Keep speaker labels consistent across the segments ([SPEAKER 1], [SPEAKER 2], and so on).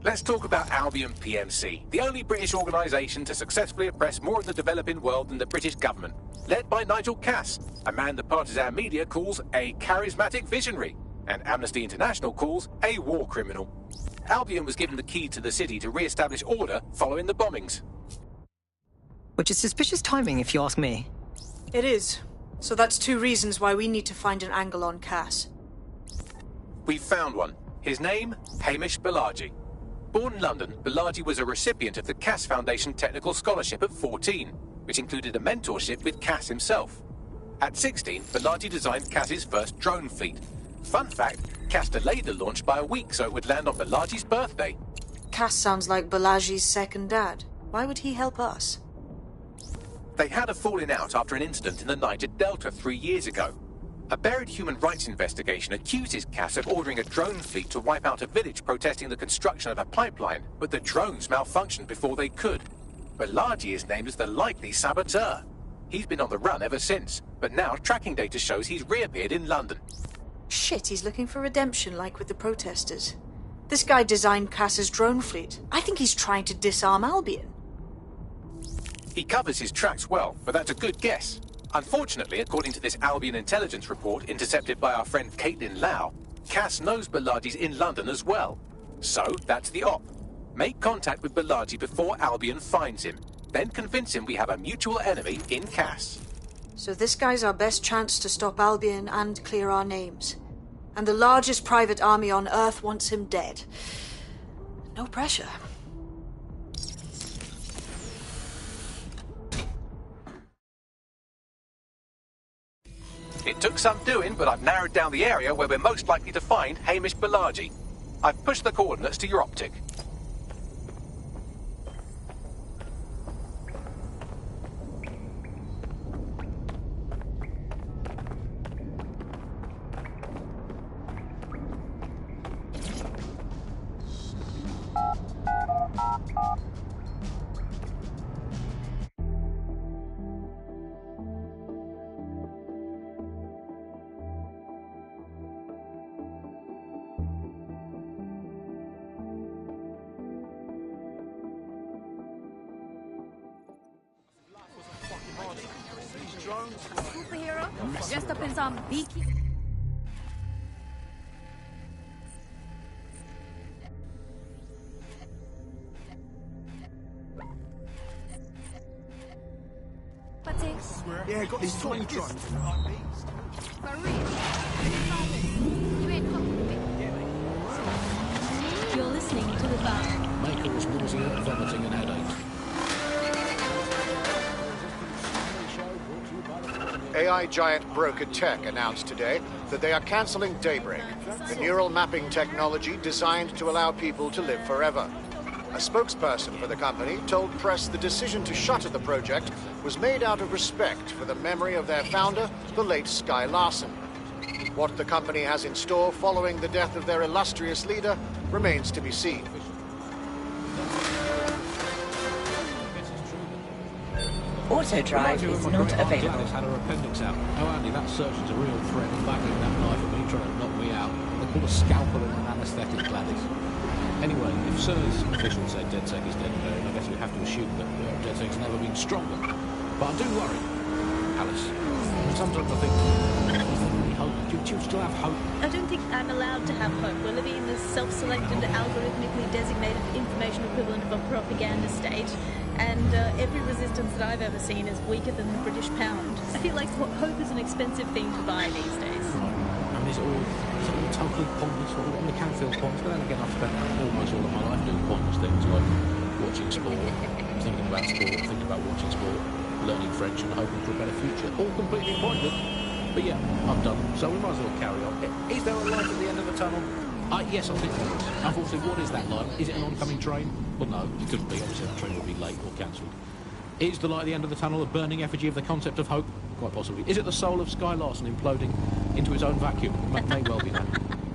[SPEAKER 1] Let's talk about Albion PMC, the only British organisation to successfully oppress more of the developing world than the British government, led by Nigel Cass, a man the partisan media calls a charismatic visionary, and Amnesty International calls a war criminal. Albion was given the key to the city to re-establish order following the bombings.
[SPEAKER 2] Which is suspicious timing, if you ask me.
[SPEAKER 3] It is. So that's two reasons why we need to find an angle on Cass.
[SPEAKER 1] We've found one. His name, Hamish Balaji. Born in London, Balaji was a recipient of the Cass Foundation Technical Scholarship at 14, which included a mentorship with Cass himself. At 16, Balaji designed Cass's first drone fleet. Fun fact, Cass delayed the launch by a week so it would land on Balaji's birthday.
[SPEAKER 3] Cass sounds like Balaji's second dad. Why would he help us?
[SPEAKER 1] They had a falling out after an incident in the Niger Delta 3 years ago. A buried human rights investigation accuses Cass of ordering a drone fleet to wipe out a village protesting the construction of a pipeline, but the drones malfunctioned before they could. Balaji is named as the likely saboteur. He's been on the run ever since, but now tracking data shows he's reappeared in London.
[SPEAKER 3] Shit, he's looking for redemption like with the protesters. This guy designed Cass's drone fleet. I think he's trying to disarm Albion.
[SPEAKER 1] He covers his tracks well, but that's a good guess. Unfortunately, according to this Albion intelligence report intercepted by our friend Caitlin Lau, Cass knows Balaji's in London as well. So, that's the op. Make contact with Balaji before Albion finds him. Then convince him we have a mutual enemy in Cass.
[SPEAKER 3] So this guy's our best chance to stop Albion and clear our names. And the largest private army on Earth wants him dead. No pressure.
[SPEAKER 1] It took some doing, but I've narrowed down the area where we're most likely to find Hamish Balaji. I've pushed the coordinates to your optic.
[SPEAKER 4] Superhero dressed up in some beaky. What's it?
[SPEAKER 5] Yeah, got these tiny drones.
[SPEAKER 4] For real? You ain't fucking with me. You're listening to the bar.
[SPEAKER 6] May cause nausea, vomiting and headache.
[SPEAKER 7] AI giant Broker Tech announced today that they are cancelling Daybreak, the neural mapping technology designed to allow people to live forever. A spokesperson for the company told press the decision to shutter the project was made out of respect for the memory of their founder, the late Sky Larson. What the company has in store following the death of their illustrious leader remains to be seen.
[SPEAKER 8] Autodrive is not available.
[SPEAKER 6] Janice had her appendix out. Oh, Andy, that surgeon's a real threat. Backing that knife at me, trying to knock me out. They call a scalpel and an anaesthetic, Gladys. Anyway, if Sir's officials say DedSec is dead and buried, I guess we have to assume that DedSec's never been stronger. But I do worry, Alice. Sometimes I think, hope. Do you still have hope?
[SPEAKER 9] I don't think I'm allowed to have hope. We're living in this self-selected, algorithmically designated information equivalent of a propaganda state. And every resistance that I've ever seen is weaker than the British pound. I feel like hope is an expensive thing to buy these days.
[SPEAKER 6] Right. And is it all totally pointless? I mean, it can feel pointless, but then again, I've spent almost all of my life doing pointless things like watching sport, thinking about sport, thinking about watching sport, learning French and hoping for a better future. All completely pointless. But yeah, I'm done. So we might as well carry on. Is there a light at the end of the tunnel? Yes, I think there is. Unfortunately, what is that light? Is it an oncoming train? Well, no, it couldn't be. Obviously, that train would be late or cancelled. Is the light at the end of the tunnel a burning effigy of the concept of hope? Quite possibly. Is it the soul of Sky Larson imploding into its own vacuum? May well be that.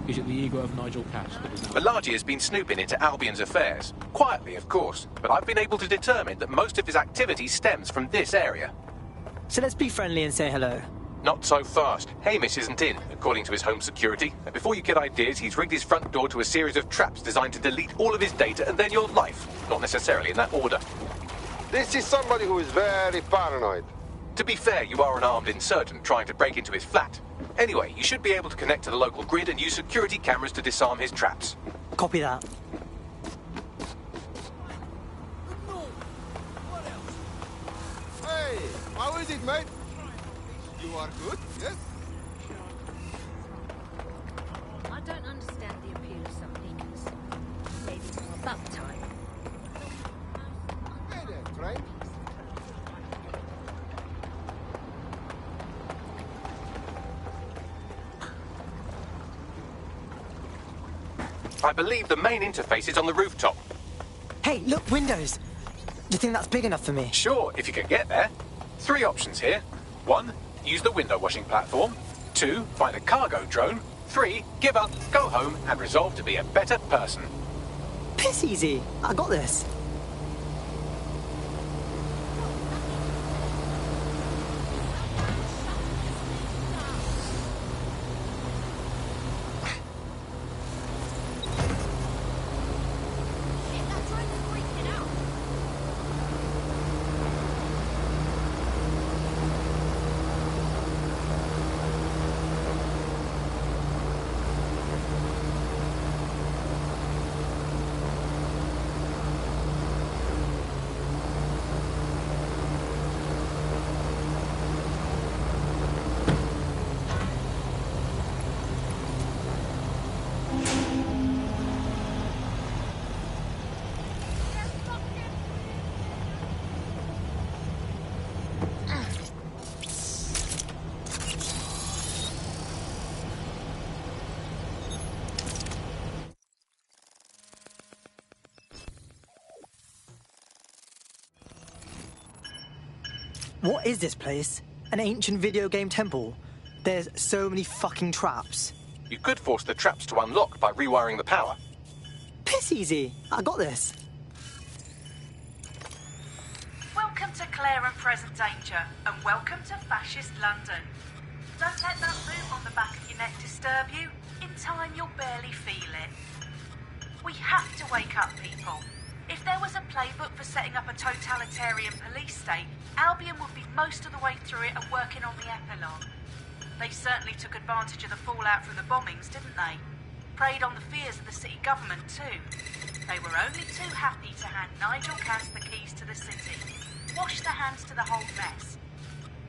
[SPEAKER 6] Is it the ego of Nigel Cass?
[SPEAKER 1] Balaji has been snooping into Albion's affairs. Quietly, of course. But I've been able to determine that most of his activity stems from this area.
[SPEAKER 2] So let's be friendly and say hello.
[SPEAKER 1] Not so fast. Hamish isn't in, according to his home security. And before you get ideas, he's rigged his front door to a series of traps designed to delete all of his data and then your life. Not necessarily in that order.
[SPEAKER 10] This is somebody who is very paranoid.
[SPEAKER 1] To be fair, you are an armed insurgent trying to break into his flat. Anyway, you should be able to connect to the local grid and use security cameras to disarm his traps.
[SPEAKER 2] Copy that.
[SPEAKER 10] Hey, how is it, mate? You are good, yes?
[SPEAKER 4] I don't understand the appeal of some leakers. Maybe it's more about time.
[SPEAKER 10] Hey there, Frank.
[SPEAKER 1] I believe the main interface is on the rooftop.
[SPEAKER 2] Hey, look, windows. Do you think that's big enough for me?
[SPEAKER 1] Sure, if you can get there. 3 options here. 1, use the window washing platform. 2, find a cargo drone. 3, give up, go home, and resolve to be a better person.
[SPEAKER 2] Piss easy. I got this. What is this place? An ancient video game temple? There's so many fucking traps.
[SPEAKER 1] You could force the traps to unlock by rewiring the power.
[SPEAKER 2] Piss easy. I got this.
[SPEAKER 11] Welcome to Claire and Present Danger, and welcome to Fascist London. Don't let that boot on the back of your neck disturb you. In time, you'll barely feel it. We have to wake up, people. If there was a playbook for setting up a totalitarian police state, Albion would be most of the way through it and working on the epilogue. They certainly took advantage of the fallout from the bombings, didn't they? Preyed on the fears of the city government, too. They were only too happy to hand Nigel Cass the keys to the city. Wash their hands to the whole mess.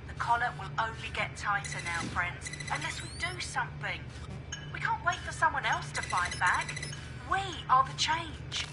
[SPEAKER 11] The collar will only get tighter now, friends, unless we do something. We can't wait for someone else to fight back. We are the change.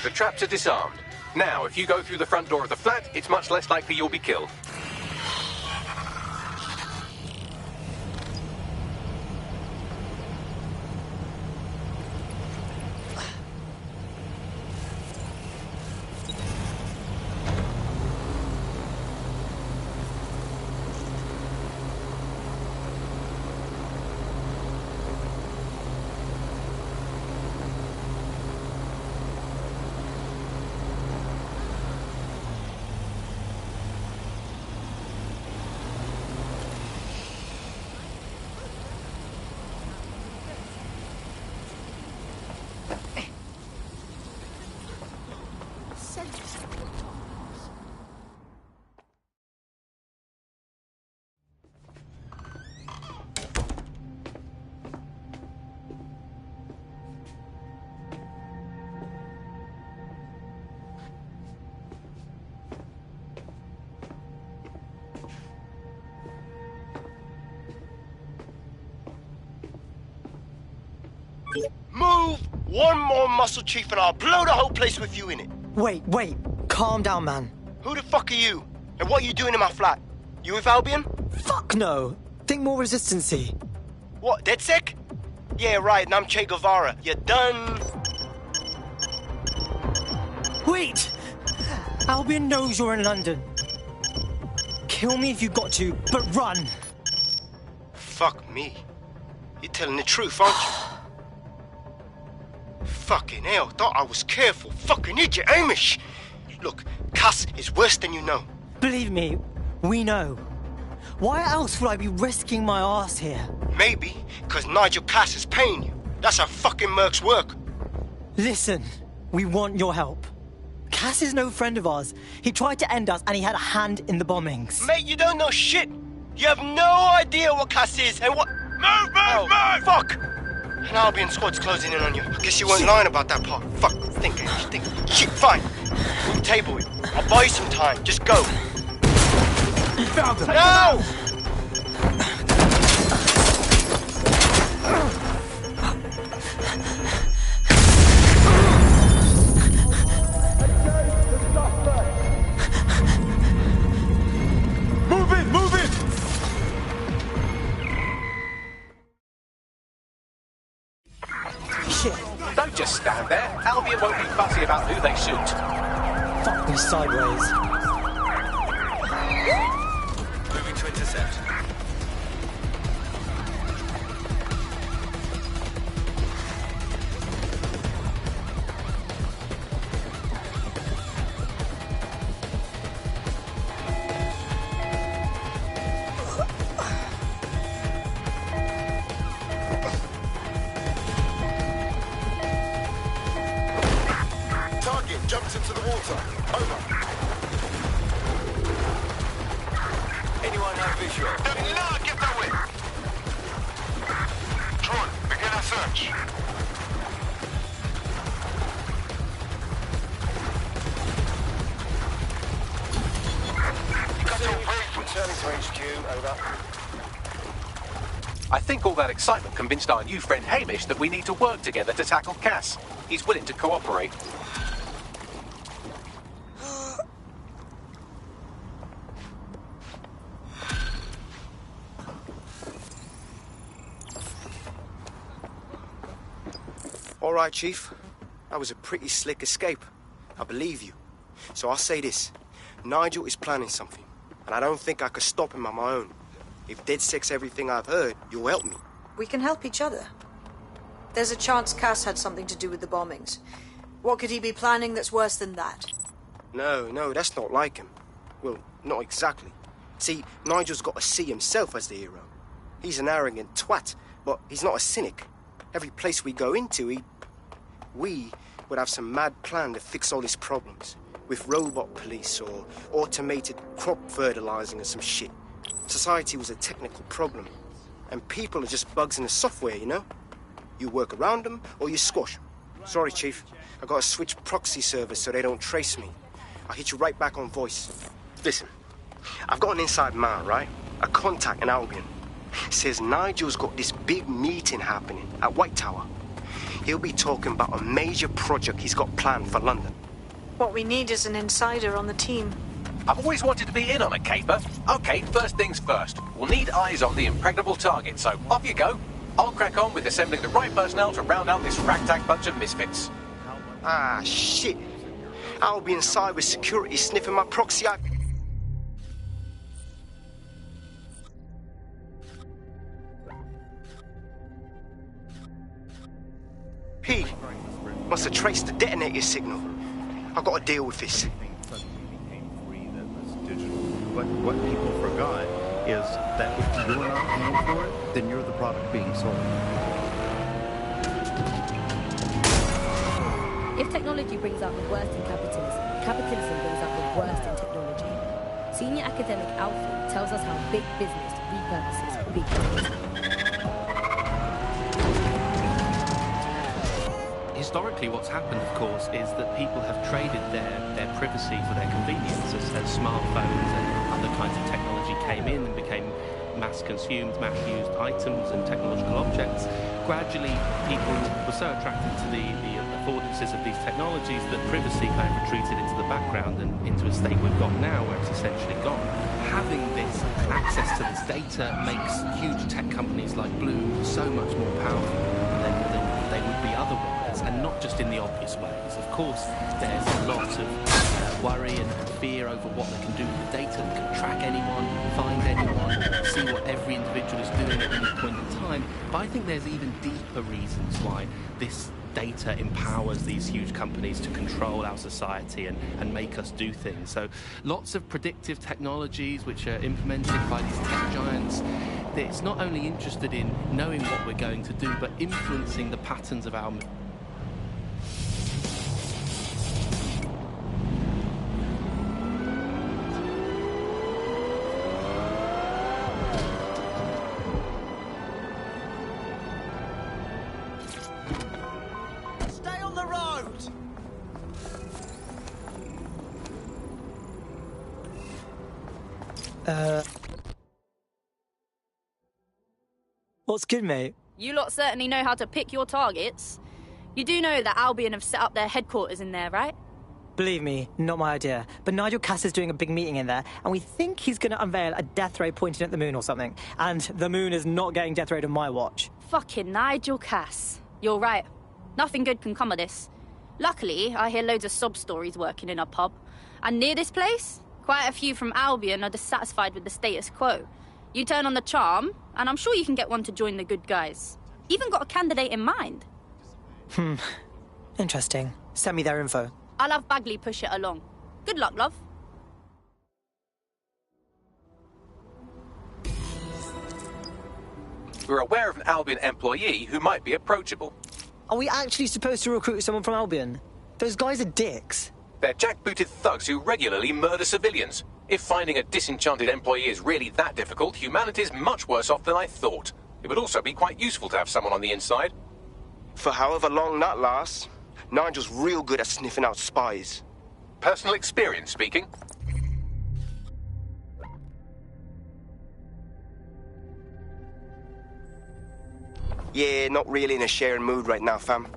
[SPEAKER 1] The traps are disarmed. Now, if you go through the front door of the flat, it's much less likely you'll be killed.
[SPEAKER 12] One more muscle, Chief, and I'll blow the whole place with you in it.
[SPEAKER 2] Wait. Calm down, man.
[SPEAKER 12] Who the fuck are you? And what are you doing in my flat? You with Albion?
[SPEAKER 2] Fuck no. Think more Resistancy.
[SPEAKER 12] What, DedSec? Yeah, right, and I'm Che Guevara. You done?
[SPEAKER 2] Wait! Albion knows you're in London. Kill me if you got to, but run!
[SPEAKER 12] Fuck me. You're telling the truth, aren't you? Fucking hell, thought I was careful. Fucking idiot, Amish! Look, Cass is worse than you know.
[SPEAKER 2] Believe me, we know. Why else would I be risking my ass here?
[SPEAKER 12] Maybe, because Nigel Cass is paying you. That's how fucking mercs work.
[SPEAKER 2] Listen, we want your help. Cass is no friend of ours. He tried to end us and he had a hand in the bombings.
[SPEAKER 12] Mate, you don't know shit. You have no idea what Cass is and what... Move! Fuck! An Albion squad's closing in on you. I guess you weren't lying about that part. Fuck, think. Shit, fine. We'll table it. I'll buy you some time. Just go.
[SPEAKER 10] You found him!
[SPEAKER 12] No!
[SPEAKER 10] Move in!
[SPEAKER 2] Shit.
[SPEAKER 1] Don't just stand there. Albion won't be fussy about who they shoot.
[SPEAKER 2] Fuck me sideways.
[SPEAKER 1] Moving to intercept.
[SPEAKER 10] Target jumps into the water. Over.
[SPEAKER 13] Anyone have visual?
[SPEAKER 10] Get that way. Tron, begin our search. Got your break.
[SPEAKER 13] Returning to HQ, over.
[SPEAKER 1] I think all that excitement convinced our new friend Hamish that we need to work together to tackle Cass. He's willing to cooperate.
[SPEAKER 12] All right, Chief. That was a pretty slick escape. I believe you. So I'll say this. Nigel is planning something, and I don't think I could stop him on my own. If DedSec's everything I've heard, you'll help me.
[SPEAKER 3] We can help each other. There's a chance Cass had something to do with the bombings. What could he be planning that's worse than that?
[SPEAKER 12] No, that's not like him. Well, not exactly. See, Nigel's got to see himself as the hero. He's an arrogant twat, but he's not a cynic. Every place we go into, we would have some mad plan to fix all his problems. With robot police or automated crop fertilizing or some shit. Society was a technical problem. And people are just bugs in the software, you know? You work around them or you squash them. Sorry, Chief. I gotta switch proxy servers so they don't trace me. I'll hit you right back on voice. Listen, I've got an inside man, right? A contact in Albion. Says Nigel's got this big meeting happening at White Tower. He'll be talking about a major project he's got planned for London.
[SPEAKER 3] What we need is an insider on the team.
[SPEAKER 1] I've always wanted to be in on a caper. Okay, first things first. We'll need eyes on the impregnable target, so off you go. I'll crack on with assembling the right personnel to round out this ragtag bunch of misfits.
[SPEAKER 12] Ah, shit. I'll be inside with security sniffing my proxy. P. Must have traced the detonator signal. I've got to deal with this.
[SPEAKER 14] But what people forgot is that if you're not paying for it, then you're the product being sold.
[SPEAKER 4] If technology brings out the worst in capitalism, capitalism brings out the worst in technology. Senior academic Alfie tells us how big business repurposes big technology.
[SPEAKER 15] Historically, what's happened, of course, is that people have traded their privacy for their convenience as smartphones and other kinds of technology came in and became mass-consumed, mass-used items and technological objects. gradually people were so attracted to the affordances of these technologies that privacy kind of retreated into the background and into a state we've got now where it's essentially gone. Having this access to this data makes huge tech companies like Bloom so much more powerful than they would be otherwise, and not just in the obvious ways. Of course, there's a lot of worry and fear over what they can do with the data. They can track anyone, find anyone, see what every individual is doing at any point in time. But I think there's even deeper reasons why this data empowers these huge companies to control our society and make us do things. So lots of predictive technologies which are implemented by these tech giants. It's not only interested in knowing what we're going to do, but influencing the patterns of our...
[SPEAKER 10] Stay on the road!
[SPEAKER 2] What's good, mate?
[SPEAKER 16] You lot certainly know how to pick your targets. You do know that Albion have set up their headquarters in there, right?
[SPEAKER 2] Believe me, not my idea. But Nigel Cass is doing a big meeting in there, and we think he's going to unveil a death ray pointing at the moon or something. And the moon is not getting death rayed on my watch.
[SPEAKER 16] Fucking Nigel Cass. You're right. Nothing good can come of this. Luckily, I hear loads of sob stories working in a pub. And near this place, quite a few from Albion are dissatisfied with the status quo. You turn on the charm, and I'm sure you can get one to join the good guys. Even got a candidate in mind.
[SPEAKER 2] Interesting. Send me their info.
[SPEAKER 16] I'll have Bagley push it along. Good luck, love.
[SPEAKER 1] We're aware of an Albion employee who might be approachable.
[SPEAKER 2] Are we actually supposed to recruit someone from Albion? Those guys are dicks.
[SPEAKER 1] They're jackbooted thugs who regularly murder civilians. If finding a disenchanted employee is really that difficult, humanity's much worse off than I thought. It would also be quite useful to have someone on the inside.
[SPEAKER 12] For however long that lasts, Nigel's real good at sniffing out spies.
[SPEAKER 1] Personal experience speaking.
[SPEAKER 12] Yeah, not really in a sharing mood right now, fam.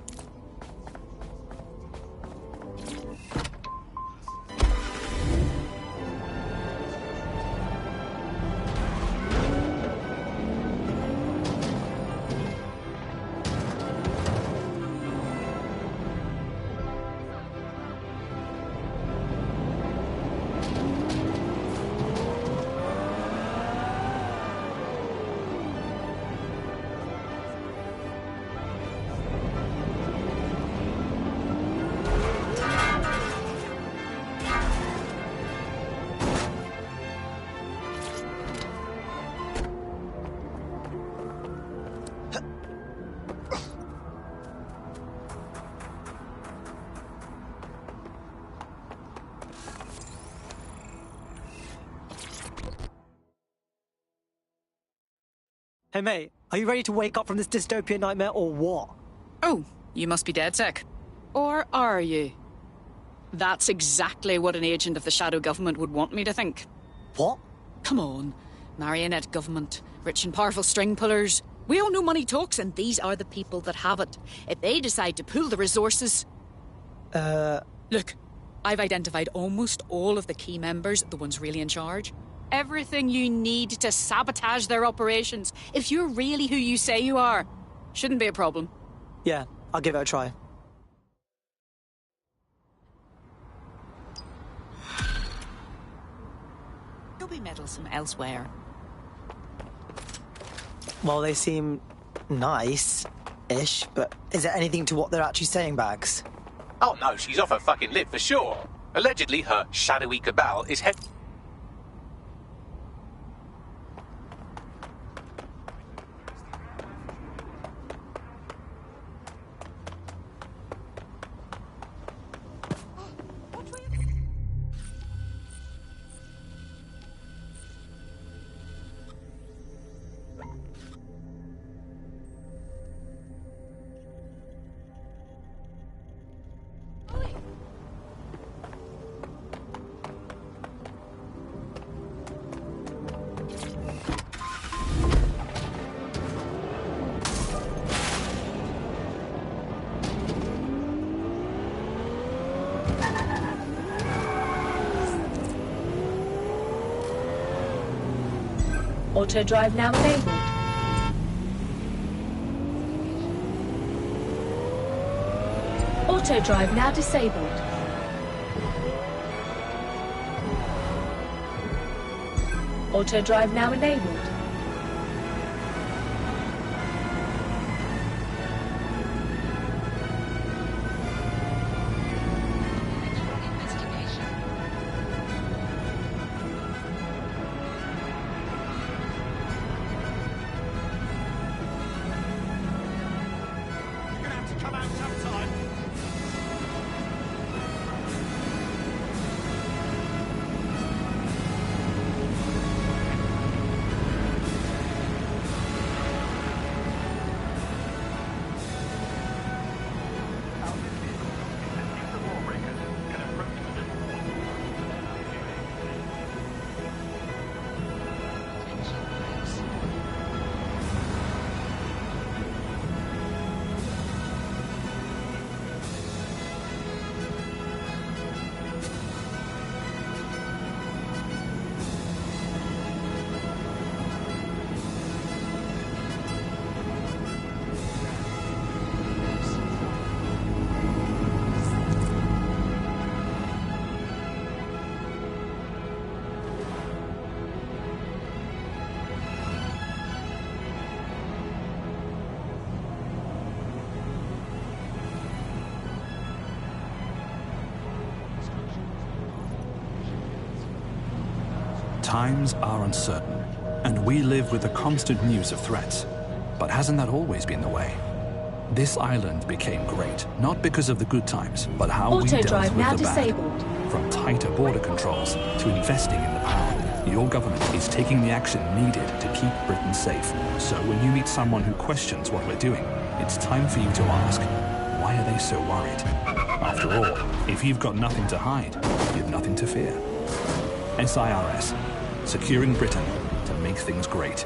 [SPEAKER 2] Hey, mate, are you ready to wake up from this dystopian nightmare or what?
[SPEAKER 17] Oh, you must be DedSec. Or are you? That's exactly what an agent of the shadow government would want me to think.
[SPEAKER 2] What?
[SPEAKER 17] Come on. Marionette government, rich and powerful string pullers. We all know money talks, and these are the people that have it. If they decide to pool the resources... Look, I've identified almost all of the key members, the ones really in charge. Everything you need to sabotage their operations. If you're really who you say you are, shouldn't be a problem.
[SPEAKER 2] Yeah, I'll give it a try.
[SPEAKER 8] You'll be meddlesome elsewhere.
[SPEAKER 2] Well, they seem nice-ish, but is there anything to what they're actually saying, Bags?
[SPEAKER 1] Oh no, she's off her fucking lid for sure. Allegedly, her shadowy cabal is head...
[SPEAKER 18] Auto drive now enabled. Auto drive now disabled. Auto drive now enabled.
[SPEAKER 19] Times are uncertain, and we live with the constant news of threats. But hasn't that always been the way? This island became great, not because of the good times, but how we dealt with the bad. From tighter border controls to investing in the power, your government is taking the action needed to keep Britain safe. So when you meet someone who questions what we're doing, it's time for you to ask, why are they so worried? After all, if you've got nothing to hide, you've nothing to fear. SIRS, securing Britain to make things great.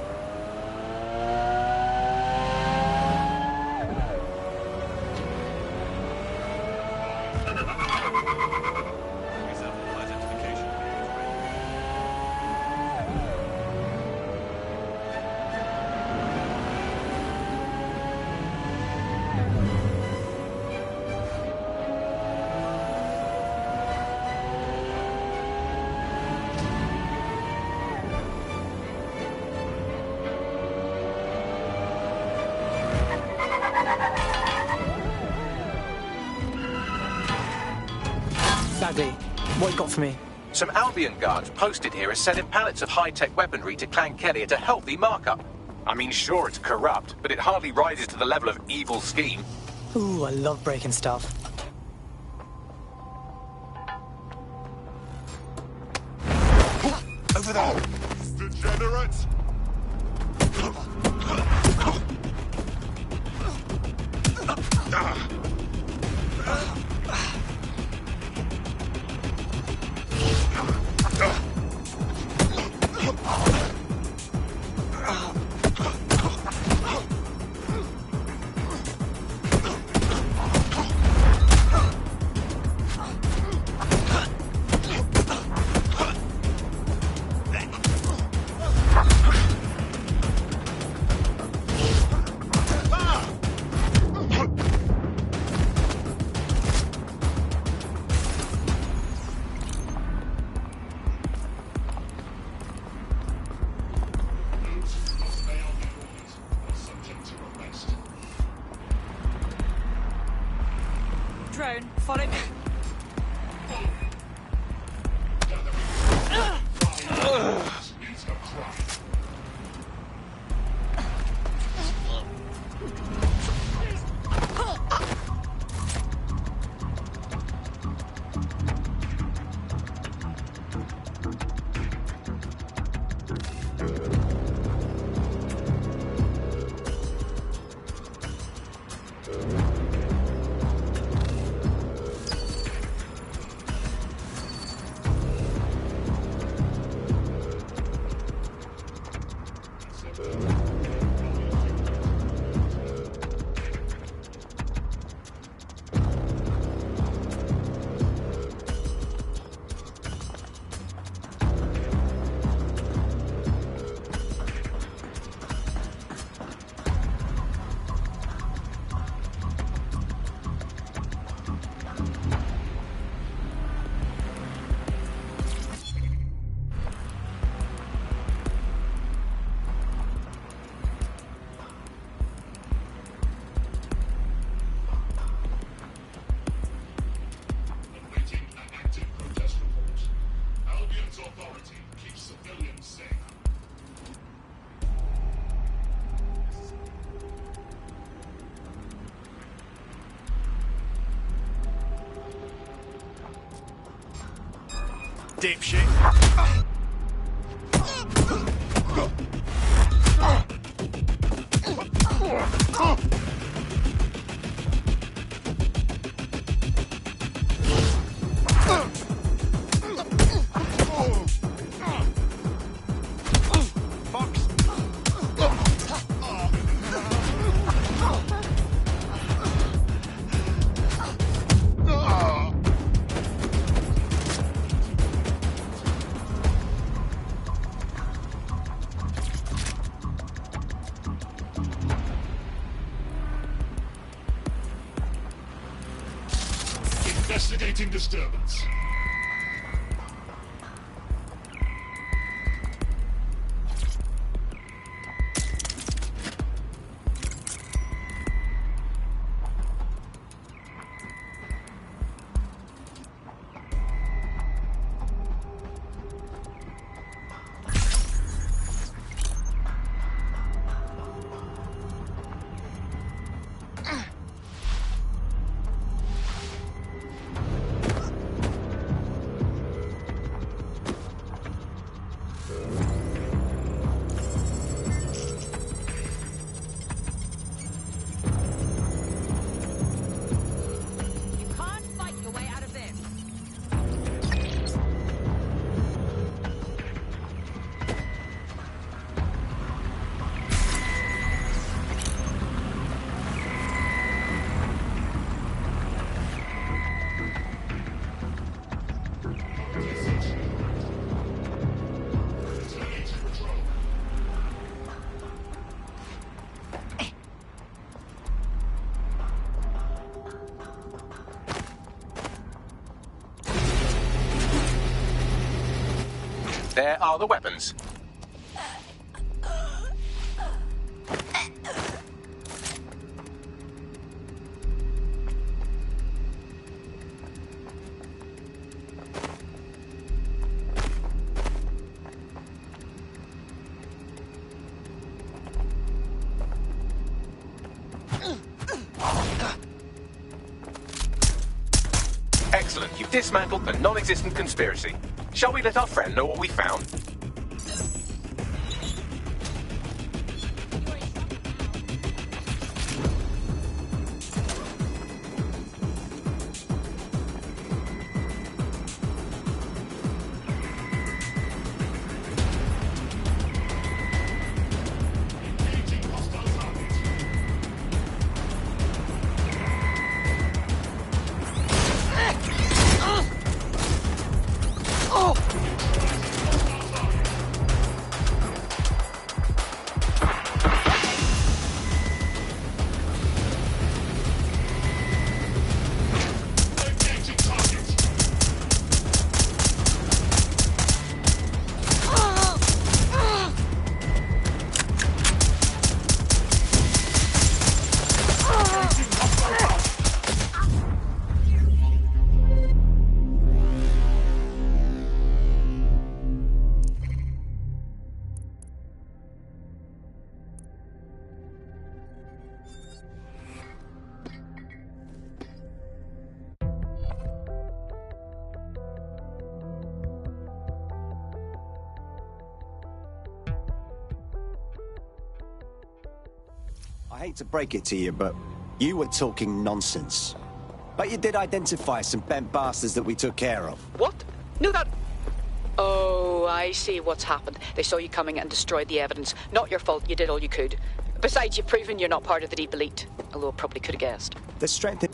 [SPEAKER 2] Bagley, what you got for me?
[SPEAKER 1] Some Albion guards posted here are selling pallets of high-tech weaponry to Clan Kelly at a healthy markup. I mean, sure, it's corrupt, but it hardly rises to the level of evil scheme.
[SPEAKER 2] Ooh, I love breaking stuff.
[SPEAKER 10] Over there! Degenerates!
[SPEAKER 9] Drone, follow me.
[SPEAKER 10] dipshit.
[SPEAKER 20] Investigating disturbance.
[SPEAKER 1] There are the weapons. Excellent. You've dismantled the non-existent conspiracy. Shall we let our friend know what we found?
[SPEAKER 21] I hate to break it to you, but you were talking nonsense. But you did identify some bent bastards that we took care of.
[SPEAKER 17] What? No, that... Oh, I see what's happened. They saw you coming and destroyed the evidence. Not your fault, you did all you could. Besides, you've proven you're not part of the deep elite. Although I probably could have guessed.
[SPEAKER 21] The strength...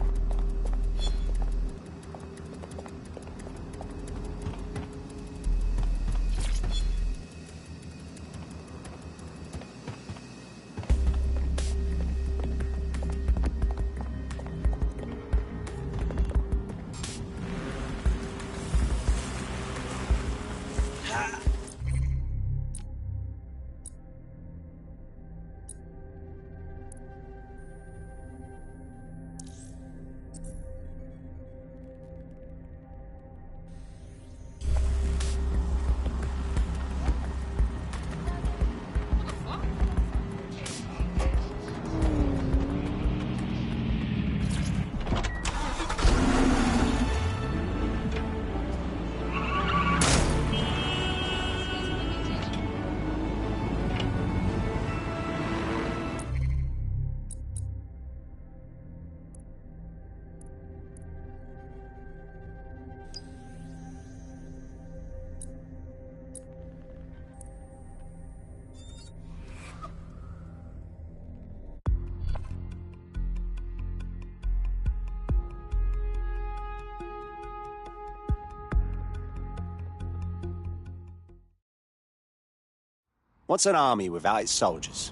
[SPEAKER 21] What's an army without its soldiers?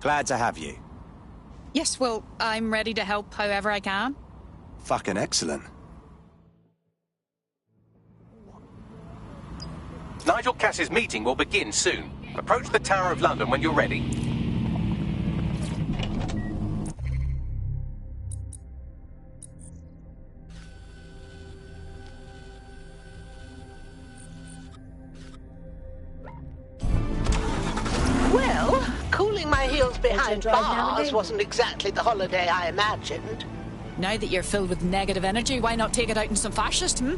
[SPEAKER 21] Glad to have you.
[SPEAKER 17] Yes, well, I'm ready to help however I can.
[SPEAKER 21] Fucking excellent.
[SPEAKER 1] Nigel Cass's meeting will begin soon. Approach the Tower of London when you're ready.
[SPEAKER 20] Well, cooling my heels behind bars wasn't exactly the holiday I imagined.
[SPEAKER 17] Now that you're filled with negative energy, why not take it out in some fascists, hmm?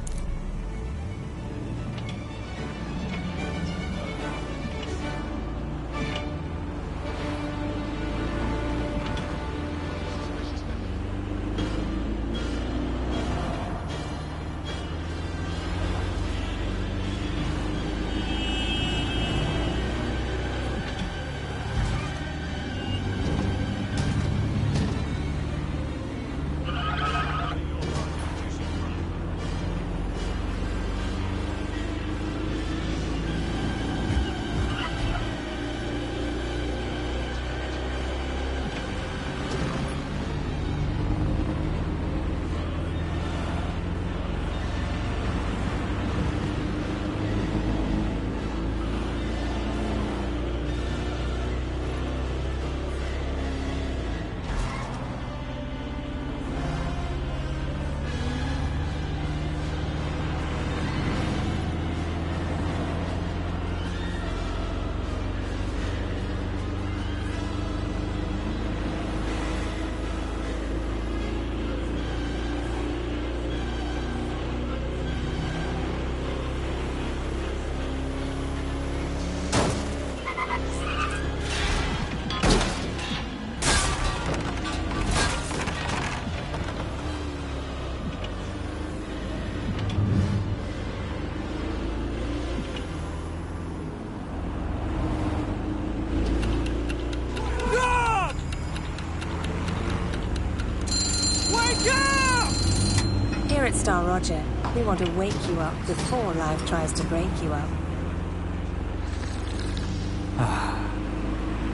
[SPEAKER 22] Here at Star Roger, we want to wake you up before life tries to break you up.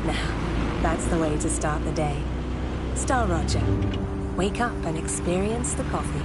[SPEAKER 22] Now, that's the way to start the day. Star Roger. Wake up and experience the coffee.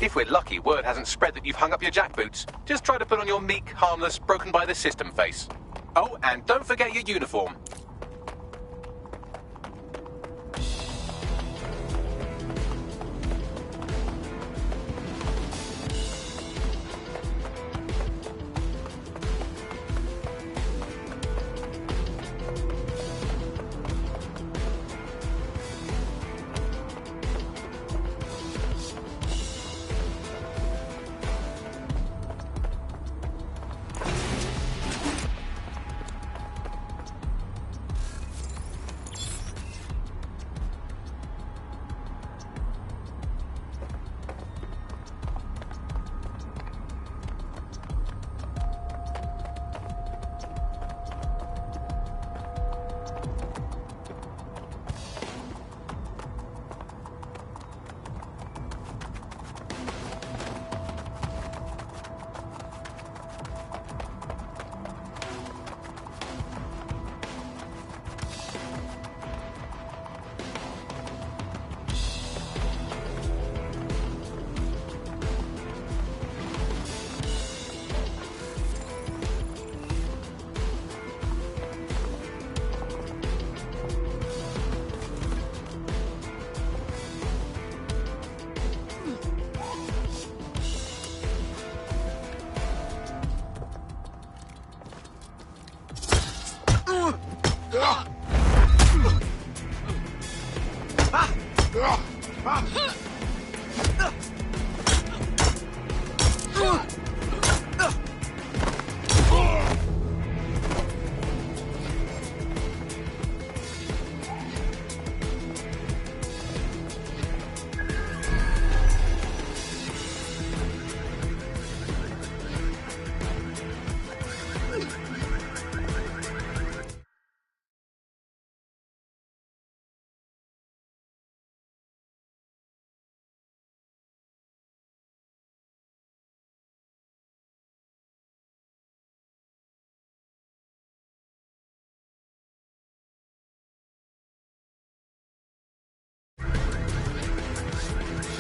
[SPEAKER 1] If we're lucky, word hasn't spread that you've hung up your jackboots. Just try to put on your meek, harmless, broken by the system face. Oh, and don't forget your uniform.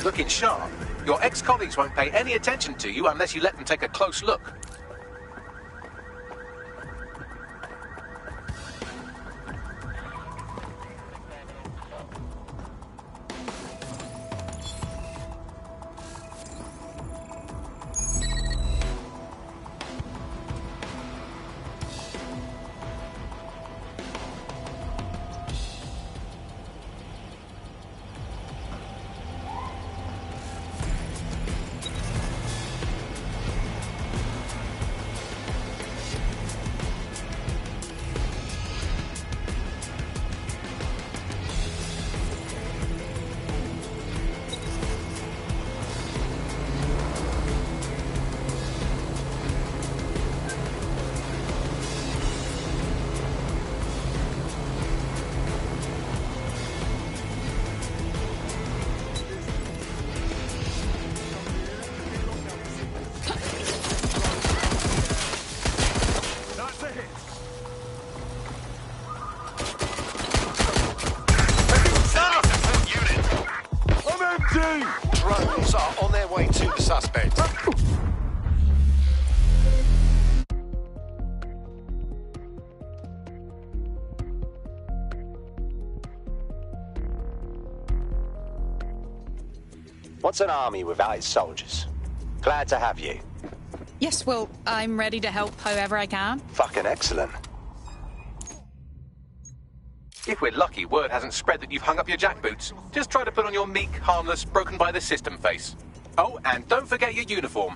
[SPEAKER 1] Looking sharp. Your ex-colleagues won't pay any attention to you unless you let them take a close look.
[SPEAKER 13] Drones are on their way to the suspect.
[SPEAKER 21] What's an army without its soldiers? Glad to have you.
[SPEAKER 17] Yes, well, I'm ready to help however I can.
[SPEAKER 21] Fucking excellent.
[SPEAKER 1] If we're lucky, word hasn't spread that you've hung up your jackboots. Just try to put on your meek, harmless, broken by the system face. Oh, and don't forget your uniform.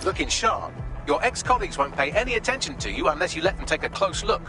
[SPEAKER 1] Looking sharp. Your ex-colleagues won't pay any attention to you unless you let them take a close look.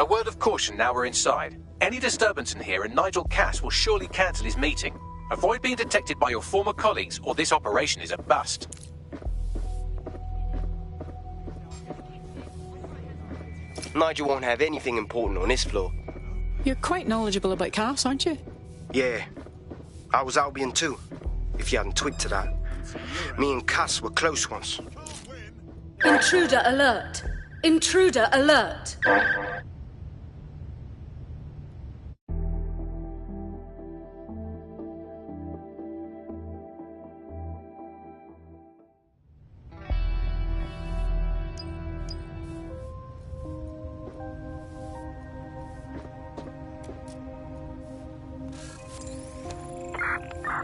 [SPEAKER 1] A word of caution now we're inside. Any disturbance in here and Nigel Cass will surely cancel his meeting. Avoid being detected by your former colleagues or this operation is a bust.
[SPEAKER 12] Nigel won't have anything important on this floor.
[SPEAKER 17] You're quite knowledgeable about Cass, aren't you?
[SPEAKER 12] Yeah. I was Albion too, if you hadn't twigged to that. Me and Cass were close once.
[SPEAKER 18] Intruder alert! Intruder alert!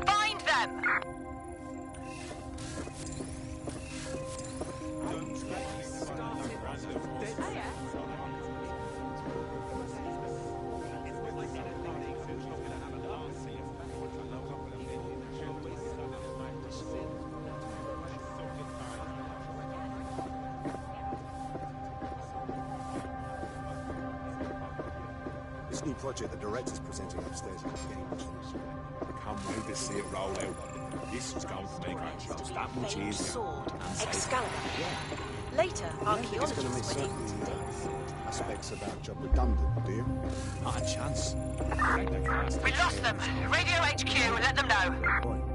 [SPEAKER 11] Find them!
[SPEAKER 5] This new project the director's presenting upstairs in the game. Can't wait to see it roll out. This is going to make just that much easier.
[SPEAKER 3] Sword, Excalibur.
[SPEAKER 5] Yeah.
[SPEAKER 3] Later,
[SPEAKER 5] I think it's going to make certain aspects of our job redundant, do you? Not a chance.
[SPEAKER 11] We lost them. Radio HQ, let them know.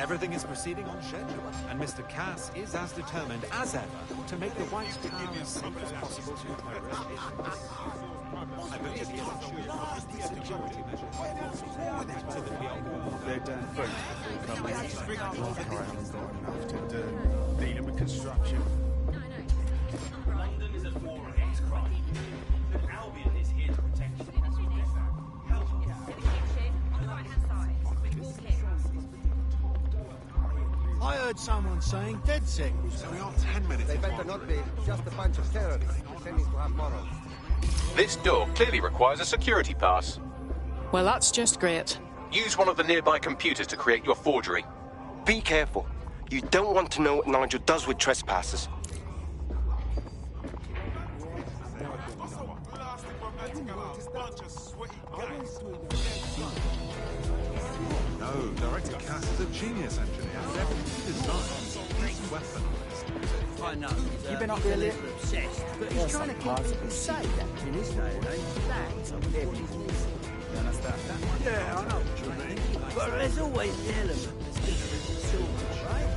[SPEAKER 7] Everything is proceeding on schedule, and Mr. Cass is as determined as ever to make the White Tower as safe as possible to terrorist agents. I believe he is assured the security measures so that we are all
[SPEAKER 14] They're done first before coming. Walk around enough to do dealing with construction.
[SPEAKER 23] London is a war against crime. Albion is here to protect you.
[SPEAKER 7] I heard someone saying dead sick.
[SPEAKER 5] So we are 10 minutes.
[SPEAKER 10] They better not be. Just a bunch of terrorists pretending to have morals.
[SPEAKER 1] This door clearly requires a security pass.
[SPEAKER 17] Well, that's just great.
[SPEAKER 1] Use one of the nearby computers to create your forgery.
[SPEAKER 12] Be careful. You don't want to know what Nigel does with trespassers.
[SPEAKER 5] No, Director Cass is a genius engineer. Everything designed, weaponized.
[SPEAKER 24] I know. You've been up there a little obsessed, but he's trying to keep people safe in this day and age. That's everything. You understand? Yeah, I know what you mean. But there's always the element that's different to silver, right?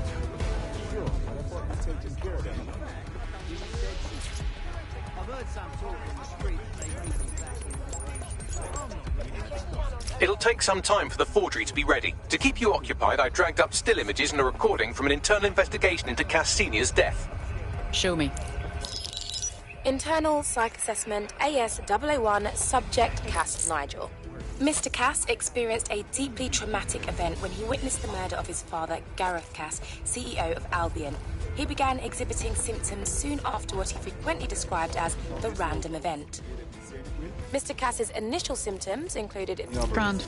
[SPEAKER 24] Sure, that's what he's taking care of. I've heard some talk in the street that they read them back in.
[SPEAKER 1] It'll take some time for the forgery to be ready. To keep you occupied, I dragged up still images and a recording from an internal investigation into Cass Sr.'s death.
[SPEAKER 17] Show me.
[SPEAKER 25] Internal Psych Assessment AS-001 Subject Cass Nigel. Mr. Cass experienced a deeply traumatic event when he witnessed the murder of his father, Gareth Cass, CEO of Albion. He began exhibiting symptoms soon after what he frequently described as the random event. Mr. Cass's initial symptoms included...
[SPEAKER 17] Grand.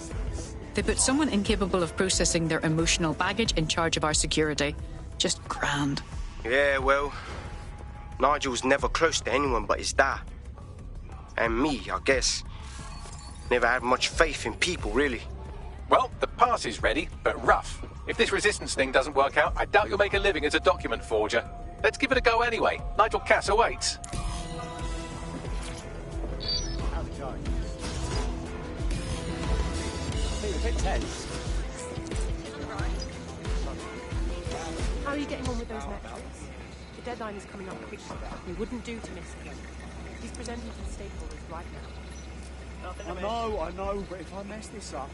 [SPEAKER 17] They put someone incapable of processing their emotional baggage in charge of our security. Just grand.
[SPEAKER 12] Yeah, well, Nigel's never close to anyone but his dad. And me, I guess. Never had much faith in people, really.
[SPEAKER 1] Well, the pass is ready, but rough. If this resistance thing doesn't work out, I doubt you'll make a living as a document forger. Let's give it a go anyway. Nigel Cass awaits.
[SPEAKER 24] A bit tense.
[SPEAKER 26] How are you getting on with those metrics? The deadline is coming up quickly. We wouldn't do to miss it. He's presenting to the stakeholders right now.
[SPEAKER 24] I know, but if I mess this up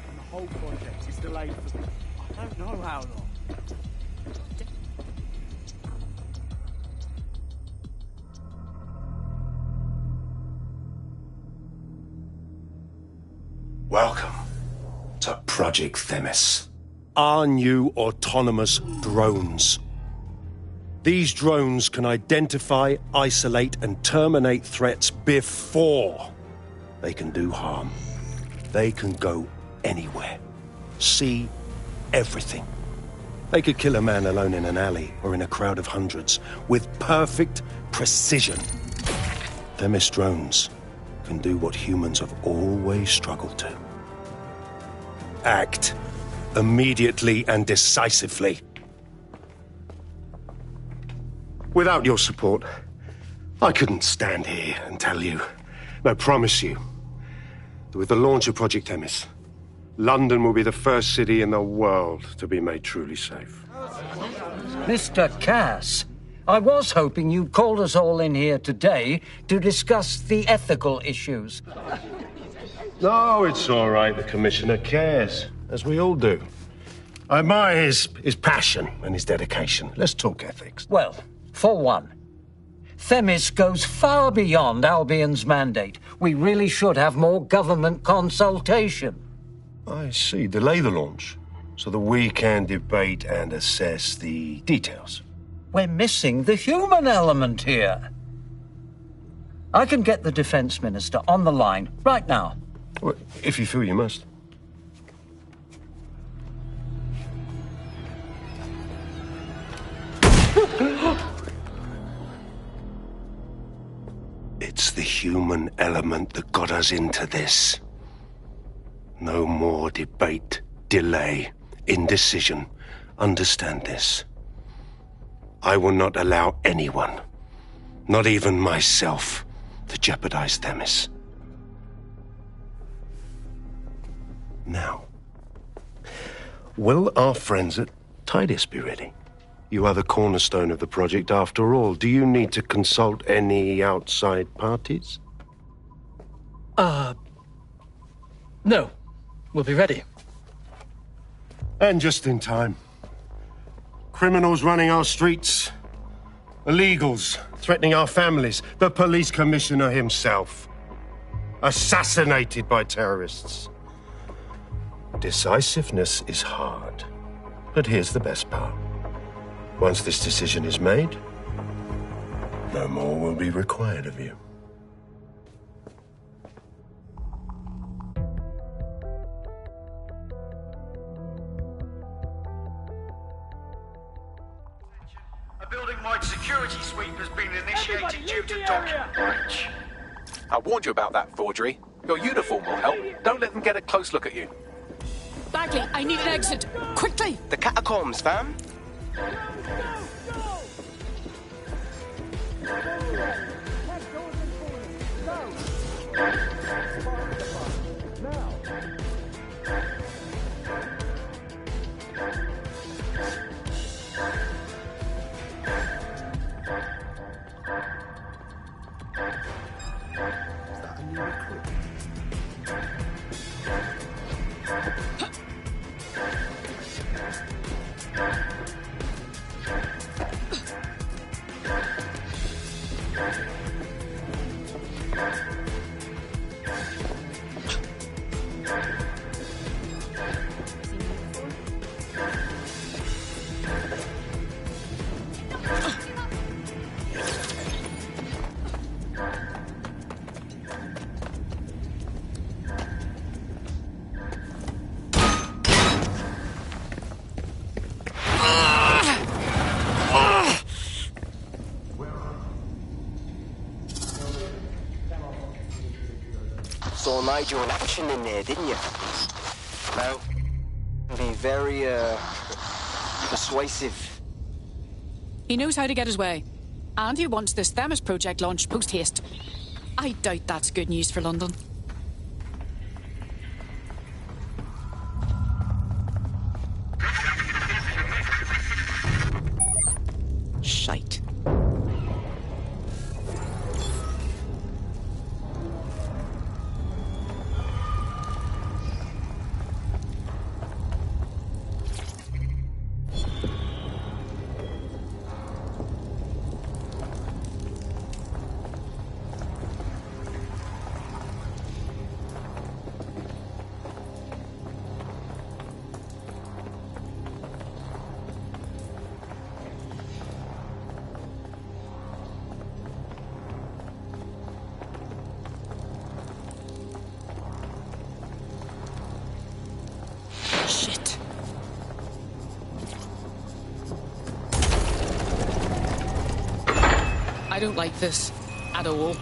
[SPEAKER 24] and the whole project is delayed for... I don't know how long.
[SPEAKER 13] Welcome to
[SPEAKER 4] Project Themis. Our new autonomous drones. These drones can identify, isolate, and terminate threats before they can do harm. They can go anywhere, see everything. They could kill a man alone in an alley or in a crowd of hundreds with perfect precision. Themis drones can do what humans have always struggled to. Act immediately and decisively. Without your support, I couldn't stand here and tell you, no, promise you, that with the launch of Project Themis, London will be the first city in the world to be made truly safe.
[SPEAKER 6] Mr. Cass, I was hoping you'd called us all in here today to discuss the ethical issues.
[SPEAKER 4] No, it's all right. The Commissioner cares, as we all do. I admire his passion and his dedication. Let's talk ethics.
[SPEAKER 6] Well, for one, Themis goes far beyond Albion's mandate. We really should have more government consultation.
[SPEAKER 4] I see. Delay the launch so that we can debate and assess the details.
[SPEAKER 6] We're missing the human element here. I can get the Defense Minister on the line right now.
[SPEAKER 4] Well, if you feel you must. It's the human element that got us into this. No more debate, delay, indecision. Understand this. I will not allow anyone, not even myself, to jeopardize Themis. Now, will our friends at Tidus be ready? You are the cornerstone of the project after all. Do you need to consult any outside parties?
[SPEAKER 6] No. We'll be ready.
[SPEAKER 4] And just in time. Criminals running our streets. Illegals threatening our families. The police commissioner himself. Assassinated by terrorists. Decisiveness is hard. But here's the best part. Once this decision is made, no more will be required of you.
[SPEAKER 8] A building-wide security sweep has been initiated due to document breach.
[SPEAKER 1] I warned you about that forgery. Your uniform will help. Don't let them get a close look at you.
[SPEAKER 17] Bagley, I need an exit. Quickly!
[SPEAKER 12] The catacombs, fam. Saw Nigel in action in there, didn't you? Well, be very, persuasive.
[SPEAKER 17] He knows how to get his way. And he wants this Themis project launched post-haste. I doubt that's good news for London. Shite. I don't like this at all.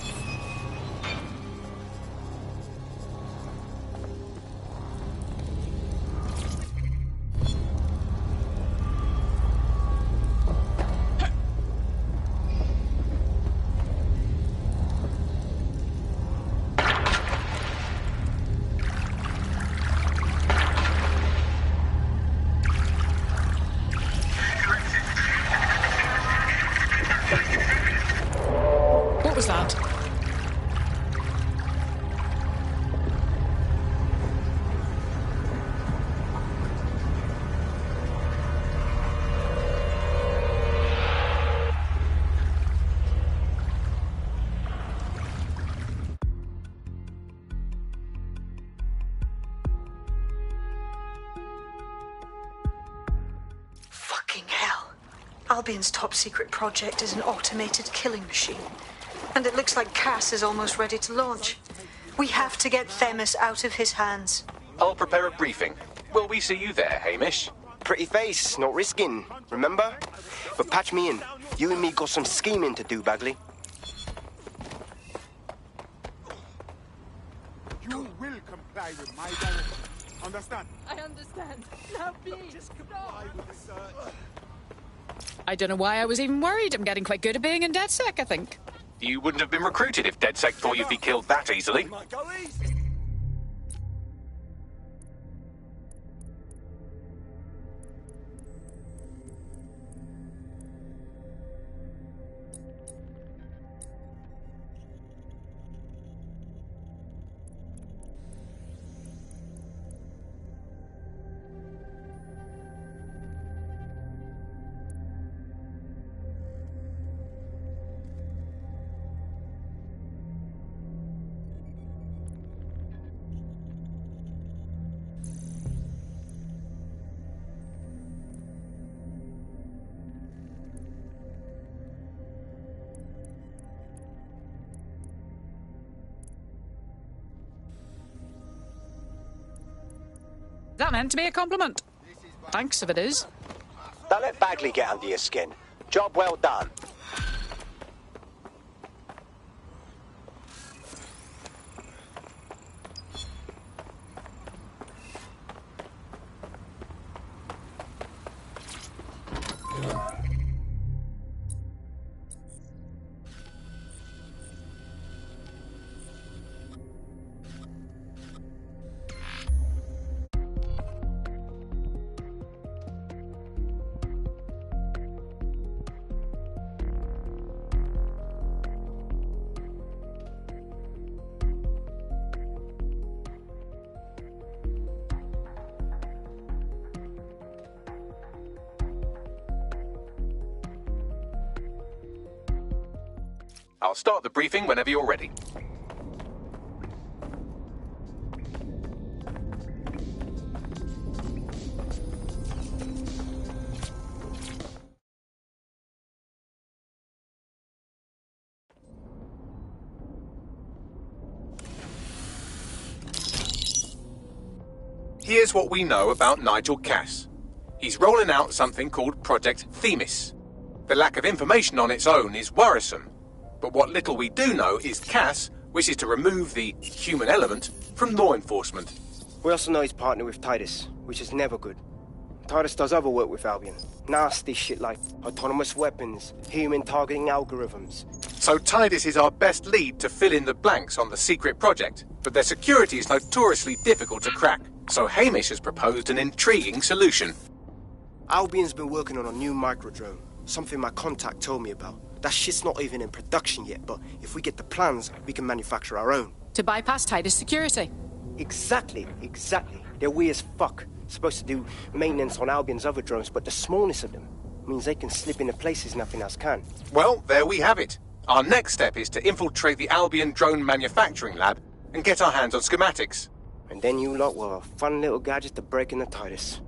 [SPEAKER 17] What was that?
[SPEAKER 3] Fucking hell. Albion's top secret project is an automated killing machine. And it looks like Cass is almost ready to launch. We have to get Themis out of his hands.
[SPEAKER 1] I'll prepare a briefing. Will we see you there, Hamish?
[SPEAKER 12] Pretty face, not risking, remember? But patch me in. You and me got some scheming to do, Bagley.
[SPEAKER 5] You will comply with my direction. Understand?
[SPEAKER 26] I understand. Now, please,
[SPEAKER 5] Just comply with the search.
[SPEAKER 17] I don't know why I was even worried. I'm getting quite good at being in DedSec, I think.
[SPEAKER 1] You wouldn't have been recruited if DedSec thought you'd be killed that easily.
[SPEAKER 5] Go easy.
[SPEAKER 17] Is that meant to be a compliment? Thanks if it is.
[SPEAKER 21] Don't let Bagley get under your skin. Job well done.
[SPEAKER 1] I'll start the briefing whenever you're ready. Here's what we know about Nigel Cass. He's rolling out something called Project Themis. The lack of information on its own is worrisome. But what little we do know is Cass wishes to remove the human element from law enforcement.
[SPEAKER 12] We also know he's partnered with Titus, which is never good. Titus does other work with Albion. Nasty shit like autonomous weapons, human targeting algorithms.
[SPEAKER 1] So Titus is our best lead to fill in the blanks on the secret project, but their security is notoriously difficult to crack. So Hamish has proposed an intriguing solution.
[SPEAKER 12] Albion's been working on a new microdrone, something my contact told me about. That shit's not even in production yet, but if we get the plans, we can manufacture our own.
[SPEAKER 17] To bypass Titus security.
[SPEAKER 12] Exactly. They're weird as fuck. Supposed to do maintenance on Albion's other drones, but the smallness of them means they can slip into places nothing else can.
[SPEAKER 1] Well, there we have it. Our next step is to infiltrate the Albion drone manufacturing lab and get our hands on schematics.
[SPEAKER 12] And then you lot will have a fun little gadget to break into Titus.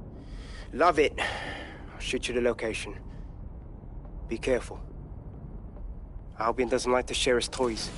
[SPEAKER 12] Love it. I'll shoot you the location. Be careful. Albion doesn't like to share his toys.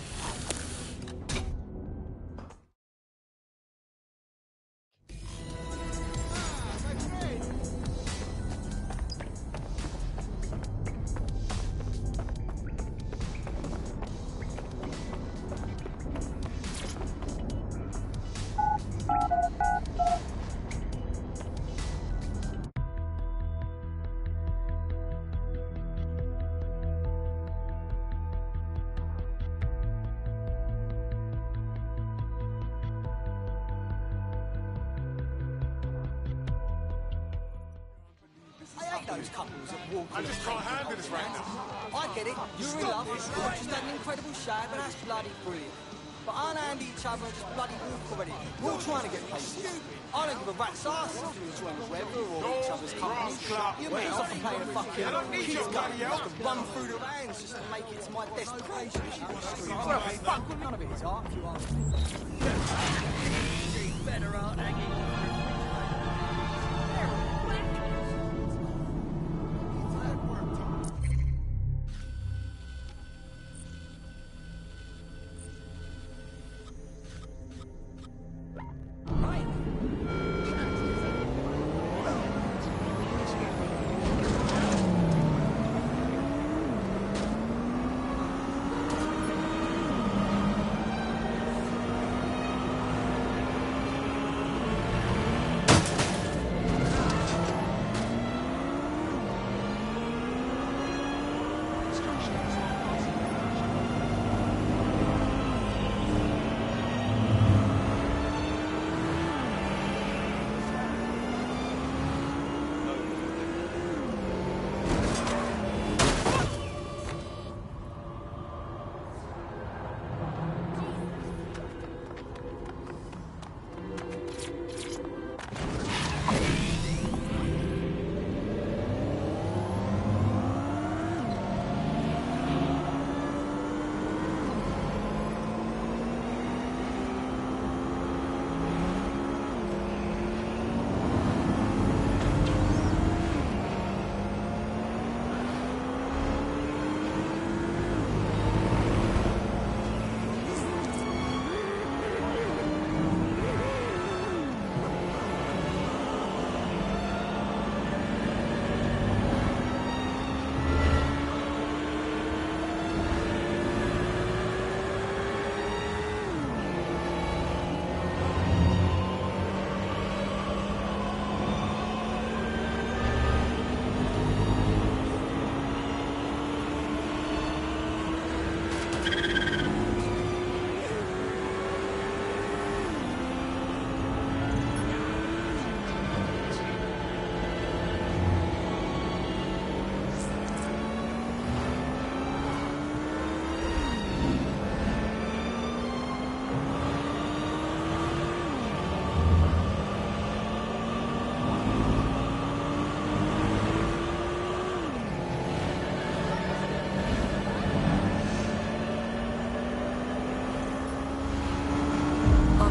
[SPEAKER 24] those couples that walk.
[SPEAKER 5] I'm just trying to handle this right now.
[SPEAKER 24] I get it. You're in love. You've just done an incredible shag, and that's bloody brilliant. But unhand each other and just bloody walk already. We're all trying to get places. I don't give a rat's ass if you're enjoying the weather or each other's company. You mean off and playing a fucking kids game. I have to run through the rounds just to make it to my destination. Well, fuck, none of it is art, if you ask me. Better art, Aggie.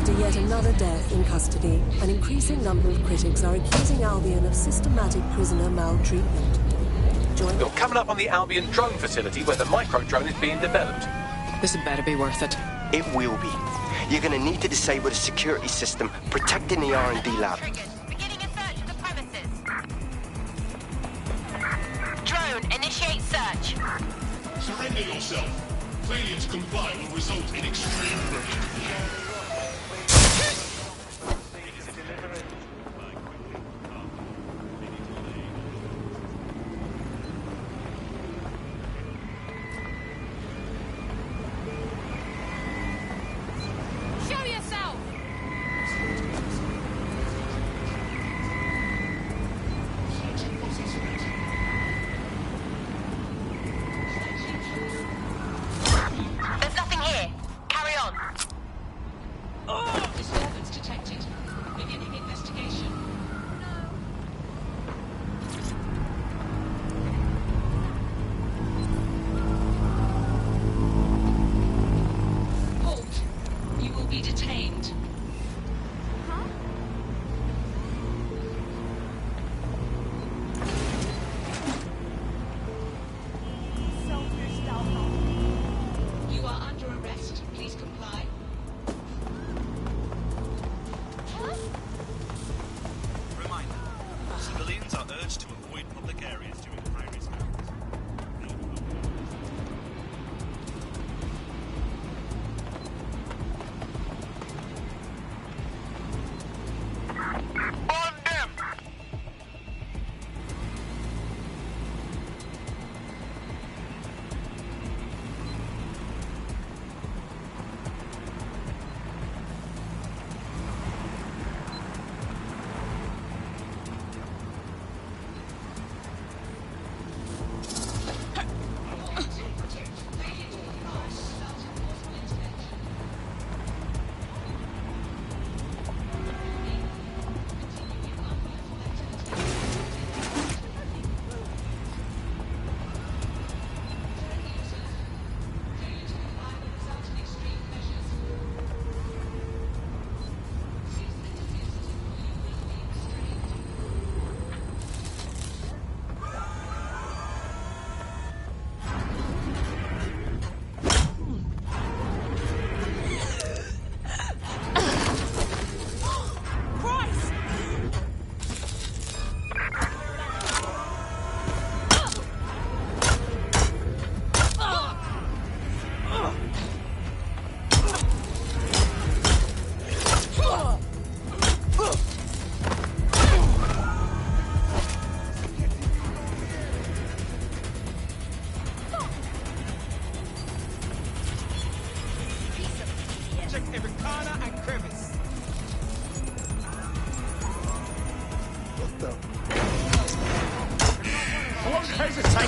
[SPEAKER 22] After yet another death in custody, an increasing number of critics are accusing Albion of systematic prisoner maltreatment.
[SPEAKER 1] You're coming up on the Albion drone facility where the micro-drone is being developed.
[SPEAKER 17] This had better be worth it.
[SPEAKER 12] It will be. You're going to need to disable the security system protecting the R&D lab.
[SPEAKER 11] Drone, initiate search.
[SPEAKER 2] Surrender yourself. Failure to comply will result in extreme pressure.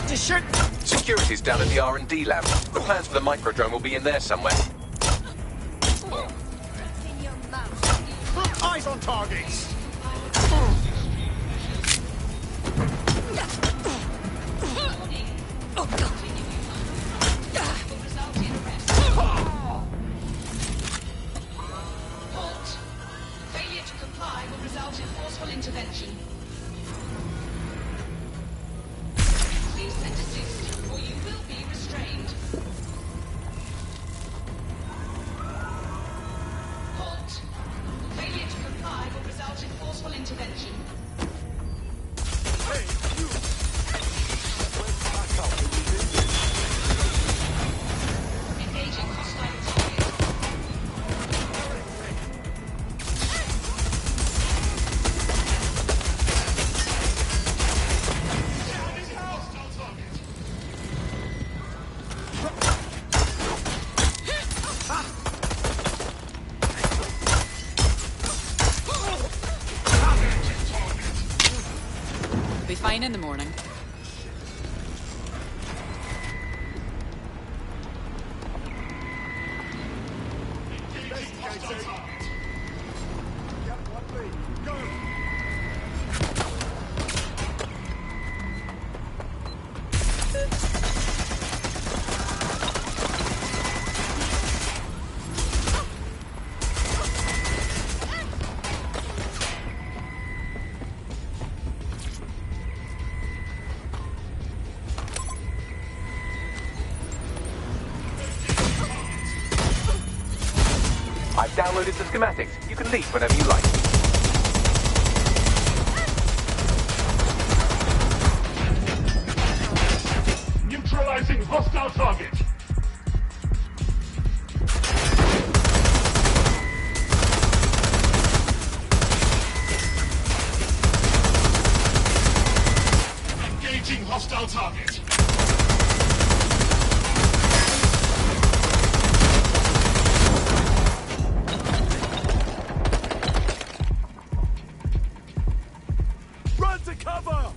[SPEAKER 24] Start to shoot!
[SPEAKER 1] Security's down at the R&D lab. The plans for the microdrone will be in there somewhere.
[SPEAKER 24] Eyes on targets!
[SPEAKER 9] Halt! Failure to comply will result in forceful intervention. Please send assist, or you will be restrained. Halt! Failure to comply will result in forceful intervention. Engaging hostile target.
[SPEAKER 17] Be fine in the morning.
[SPEAKER 1] I've downloaded the schematics. You can leave whenever you like.
[SPEAKER 2] Neutralizing hostile target. Engaging hostile target.
[SPEAKER 24] Run to cover!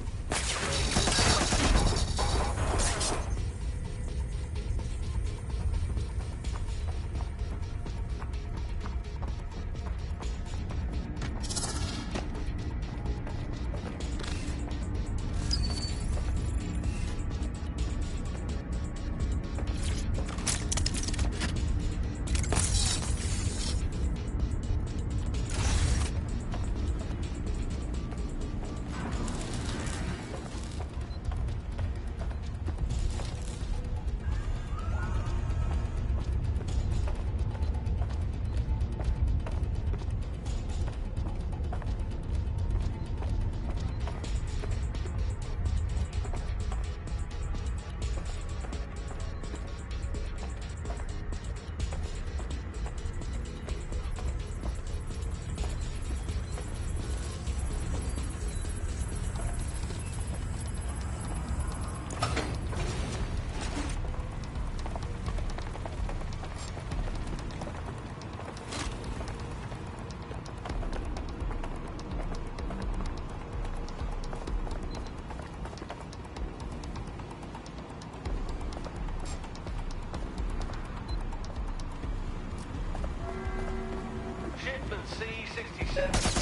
[SPEAKER 23] Shipment C-67.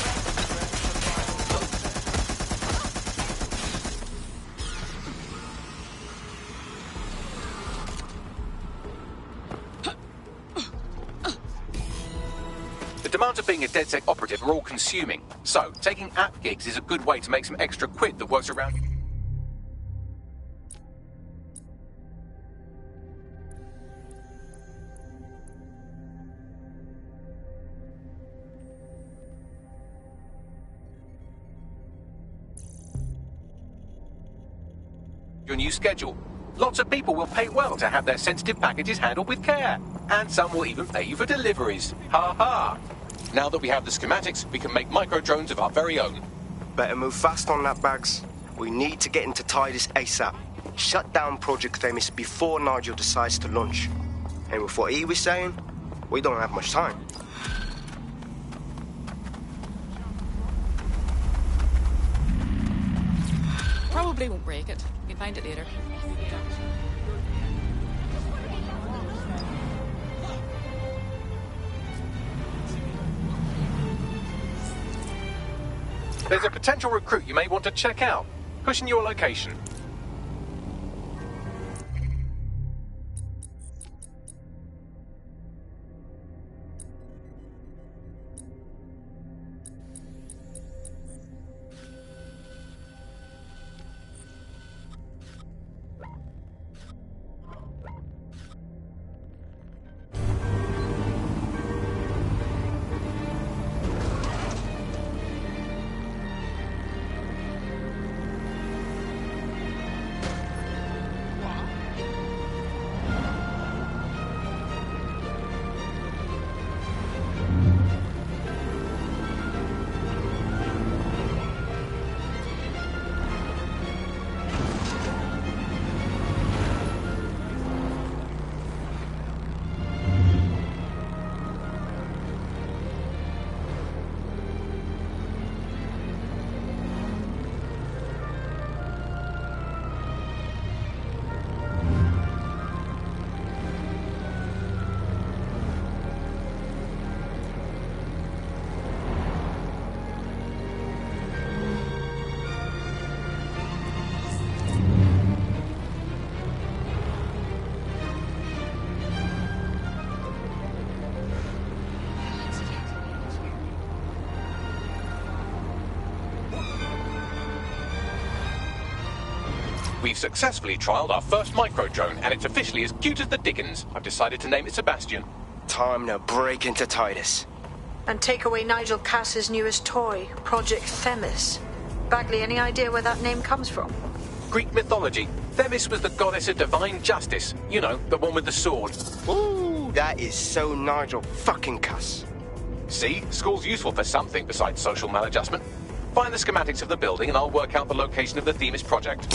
[SPEAKER 1] The demands of being a DedSec operative are all consuming. So, taking app gigs is a good way to make some extra quid that works around. Your new schedule. Lots of people will pay well to have their sensitive packages handled with care. And some will even pay you for deliveries. Ha ha! Now that we have the schematics, we can make micro-drones of our very own.
[SPEAKER 12] Better move fast on that, Bags. We need to get into Titus ASAP. Shut down Project Themis before Nigel decides to launch. And with what he was saying, we don't have much time.
[SPEAKER 17] Probably won't break it. can find it later.
[SPEAKER 1] There's a potential recruit you may want to check out. Pushing your location. We've successfully trialled our first micro-drone, and it's officially as cute as the dickens. I've decided to name it Sebastian.
[SPEAKER 12] Time to break into Titus.
[SPEAKER 3] And take away Nigel Cass's newest toy, Project Themis. Bagley, any idea where that name comes from?
[SPEAKER 1] Greek mythology. Themis was the goddess of divine justice. You know, the one with the sword.
[SPEAKER 12] Ooh, that is so Nigel fucking Cass.
[SPEAKER 1] See? School's useful for something besides social maladjustment. Find the schematics of the building and I'll work out the location of the Themis project.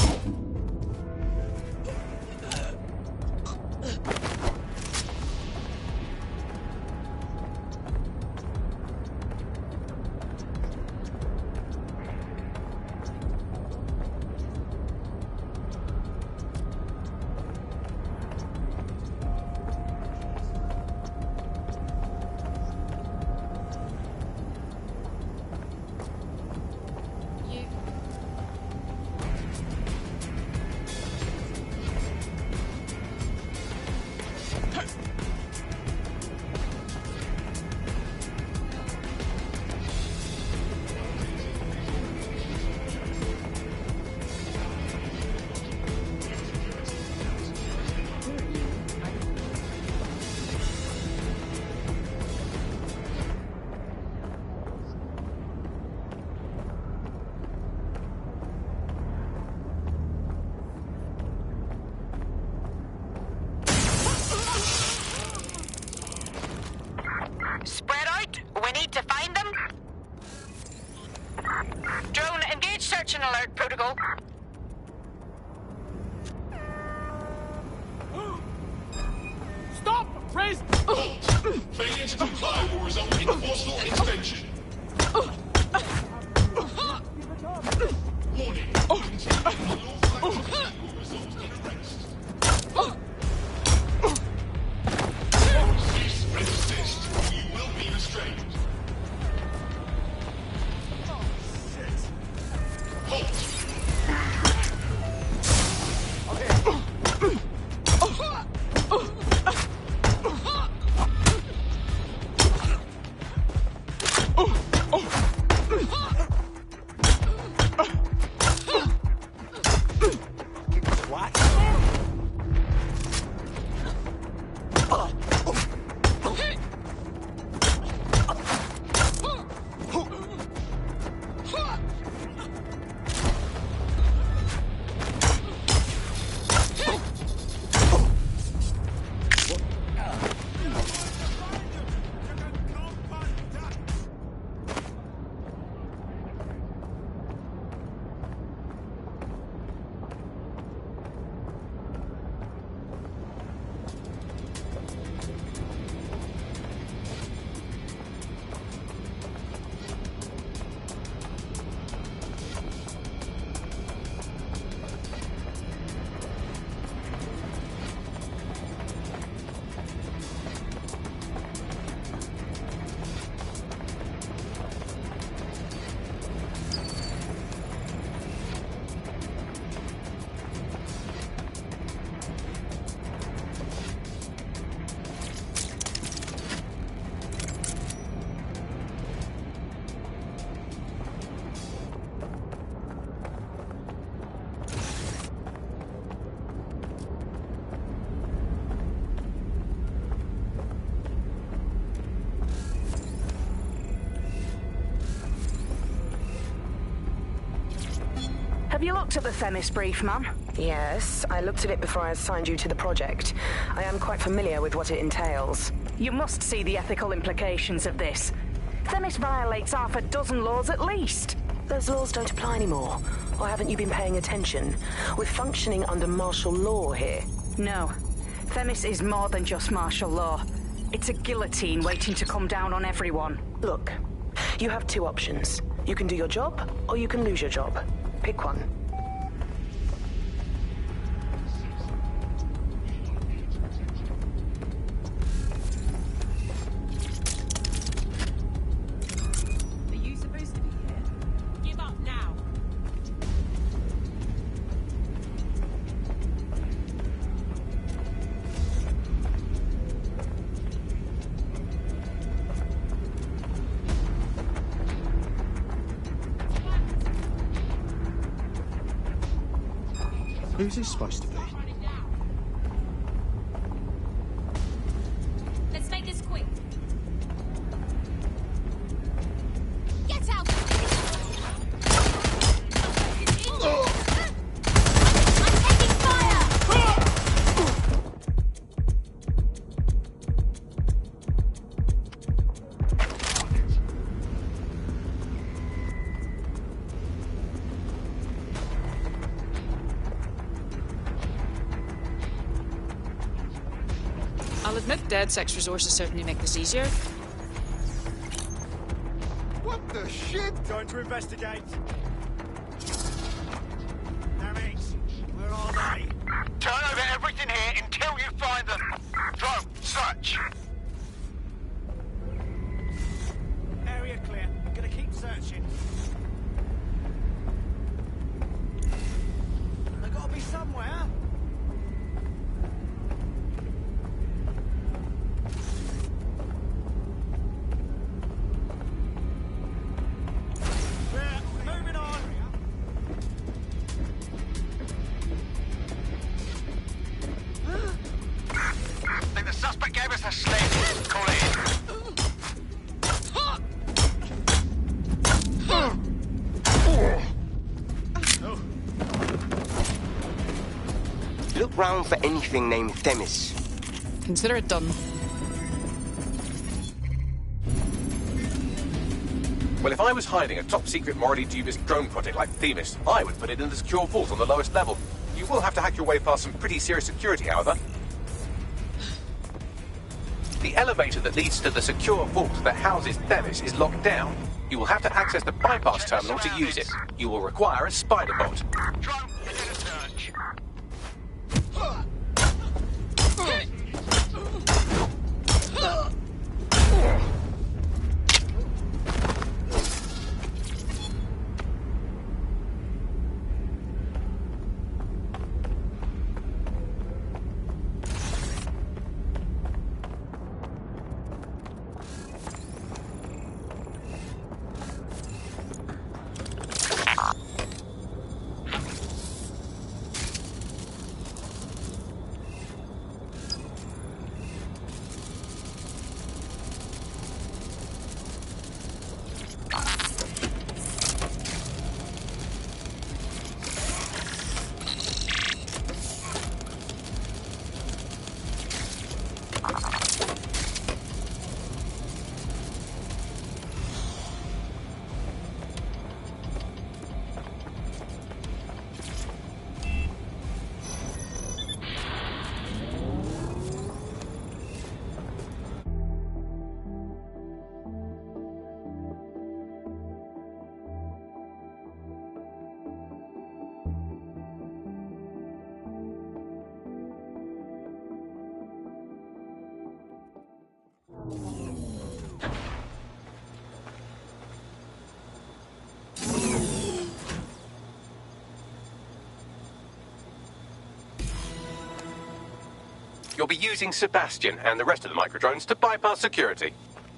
[SPEAKER 11] Spread out. We need to find them. Drone, engage search and alert protocol.
[SPEAKER 2] Stop! Raise! Failure to comply will result in forceful extension. Warning. Will result in arrest. Cease and desist. You will be restrained. Halt!
[SPEAKER 14] Have you looked at the Themis brief, ma'am?
[SPEAKER 15] Yes, I looked at it before I assigned you to the project. I am quite familiar with what it entails.
[SPEAKER 14] You must see the ethical implications of this. Themis violates half a dozen laws at least.
[SPEAKER 15] Those laws don't apply anymore. Or haven't you been paying attention? We're functioning under martial law here.
[SPEAKER 14] No. Themis is more than just martial law. It's a guillotine waiting to come down on everyone.
[SPEAKER 15] Look, you have two options. You can do your job, or you can lose your job. Pick one.
[SPEAKER 26] Are you supposed to be here? Give up now.
[SPEAKER 12] Who's this supposed to be?
[SPEAKER 9] Let's make this quick. Get out!
[SPEAKER 17] I'll admit dead sex resources certainly make this easier.
[SPEAKER 10] What the shit?
[SPEAKER 24] Going to investigate. Themis, where are they?
[SPEAKER 8] Turn over everything here until you find them. Drone, search.
[SPEAKER 24] Area clear. I'm gonna keep searching. They gotta be somewhere. Moving on.
[SPEAKER 8] I think the suspect gave us a slip. Call it
[SPEAKER 12] in. Look round for anything named Themis.
[SPEAKER 17] Consider it done.
[SPEAKER 1] Well, if I was hiding a top-secret, morally dubious drone project like Themis, I would put it in the secure vault on the lowest level. You will have to hack your way past some pretty serious security, however. The elevator that leads to the secure vault that houses Themis is locked down. You will have to access the bypass terminal to use it. You will require a spider bot.
[SPEAKER 8] drone, begin a search.
[SPEAKER 1] You'll be using Sebastian and the rest of the microdrones to bypass security.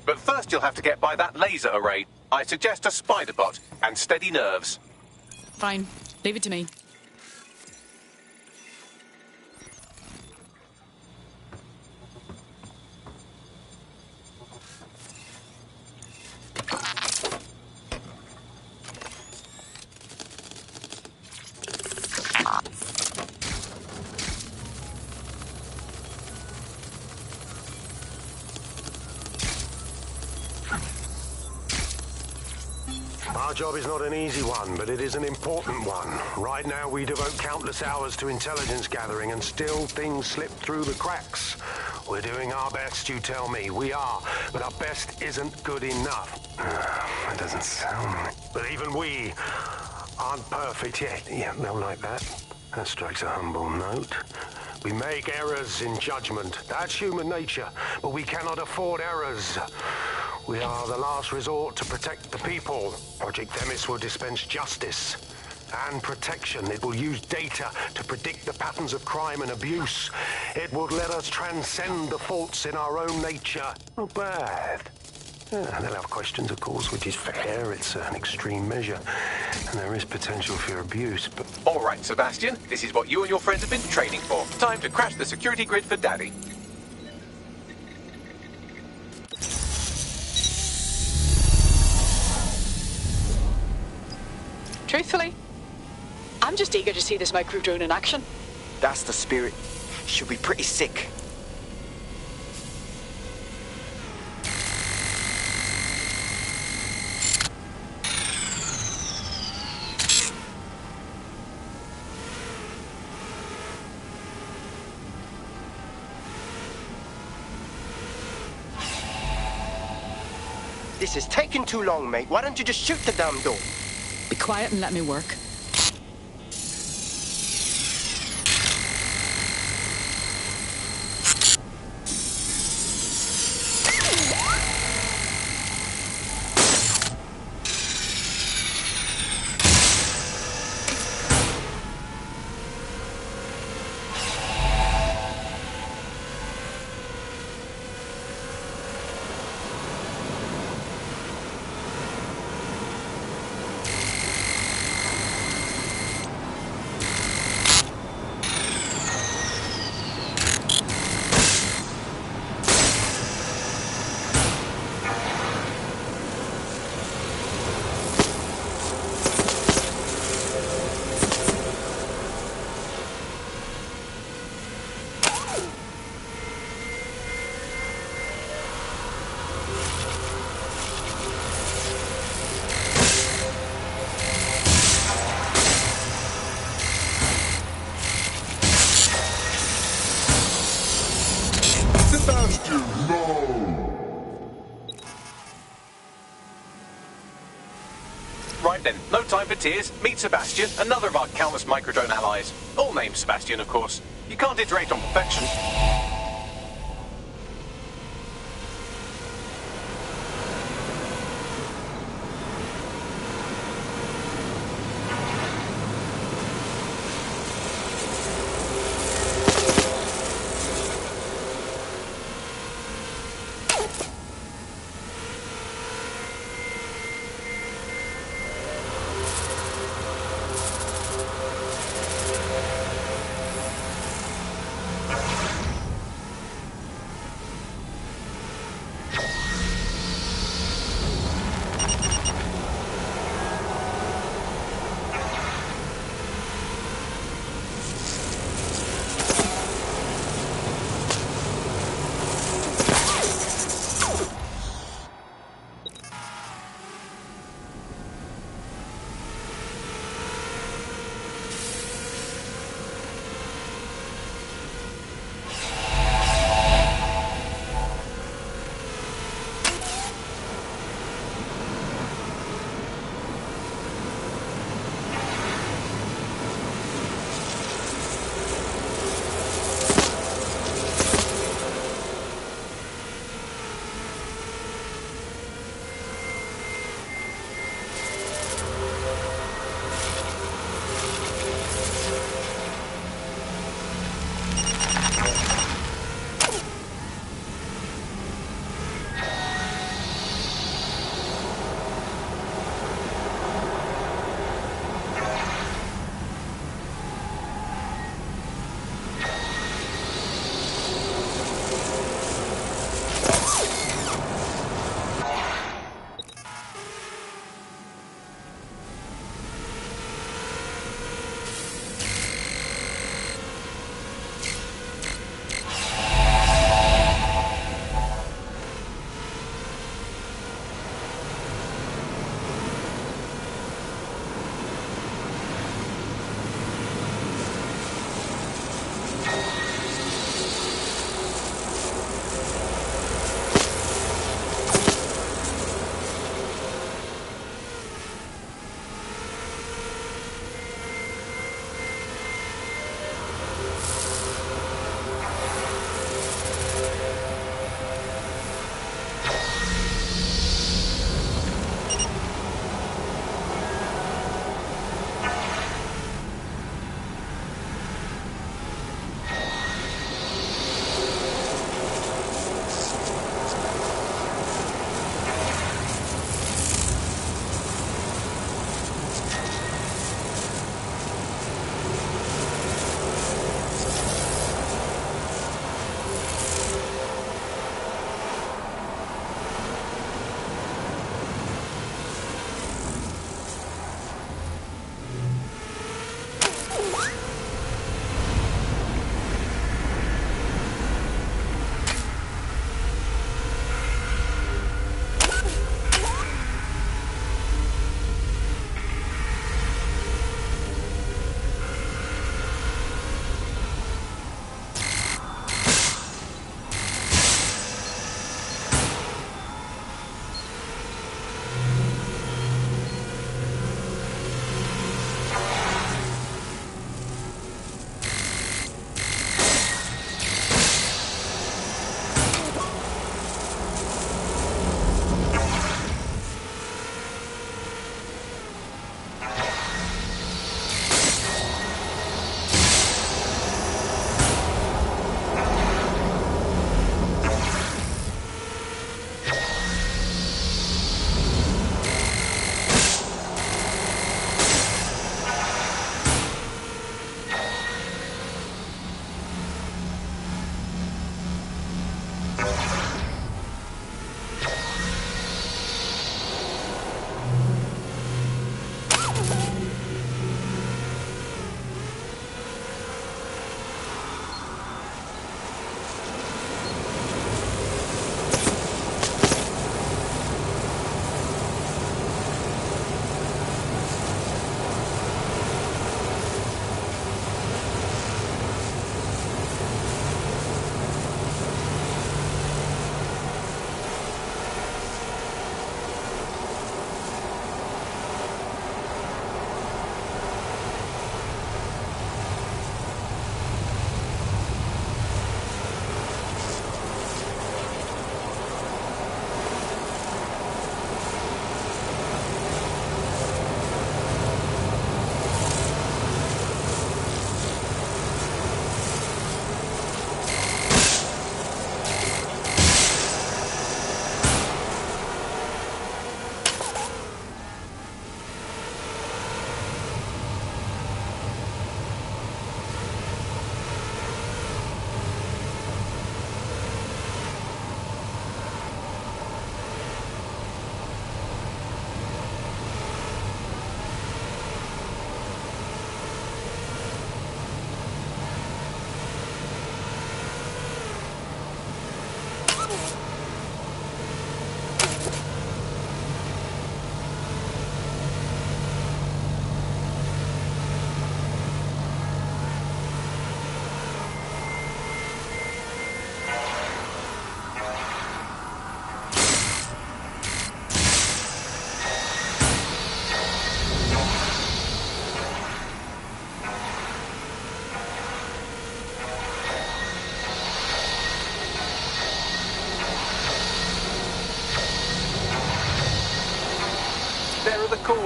[SPEAKER 1] But first you'll have to get by that laser array. I suggest a spider bot and steady nerves.
[SPEAKER 17] Fine. Leave it to me.
[SPEAKER 4] Our job is not an easy one, but it is an important one. Right now, we devote countless hours to intelligence gathering, and still things slip through the cracks. We're doing our best, you tell me. We are, but our best isn't good enough. That doesn't sound right. But even we aren't perfect yet. Yeah, no, like that. That strikes a humble note. We make errors in judgment. That's human nature, but we cannot afford errors. We are the last resort to protect the people. Project Themis will dispense justice and protection. It will use data to predict the patterns of crime and abuse. It will let us transcend the faults in our own nature. Not bad. Yeah, they'll have questions, of course, which is fair. It's an extreme measure, and there is potential for abuse, but...
[SPEAKER 1] All right, Sebastian, this is what you and your friends have been training for. Time to crash the security grid for Daddy.
[SPEAKER 7] Truthfully, I'm just eager to see this micro-drone in action.
[SPEAKER 12] That's the spirit. Should be pretty sick. This is taking too long, mate. Why don't you just shoot the damn door?
[SPEAKER 7] Be quiet and let me work.
[SPEAKER 1] Right then, no time for tears. Meet Sebastian, another of our countless microdrone allies. All named Sebastian, of course. You can't iterate on perfection.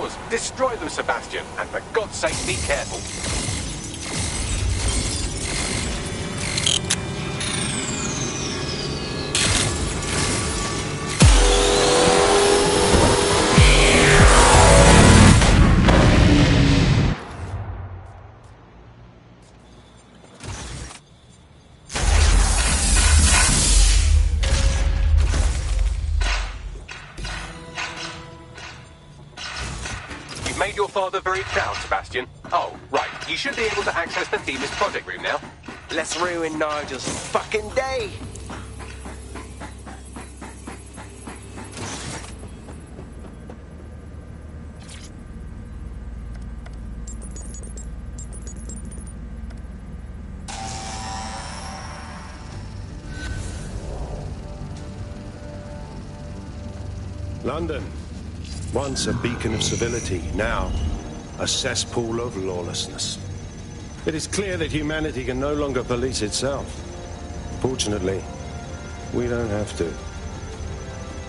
[SPEAKER 1] yours. Destroy them, Sebastian, and for God's sake, be careful. Made your father very proud, Sebastian. Oh, right. You should be able to access the Themis project room now.
[SPEAKER 12] Let's ruin Nigel's fucking day.
[SPEAKER 4] London. Once a beacon of civility, now a cesspool of lawlessness. It is clear that humanity can no longer police itself. Fortunately, we don't have to.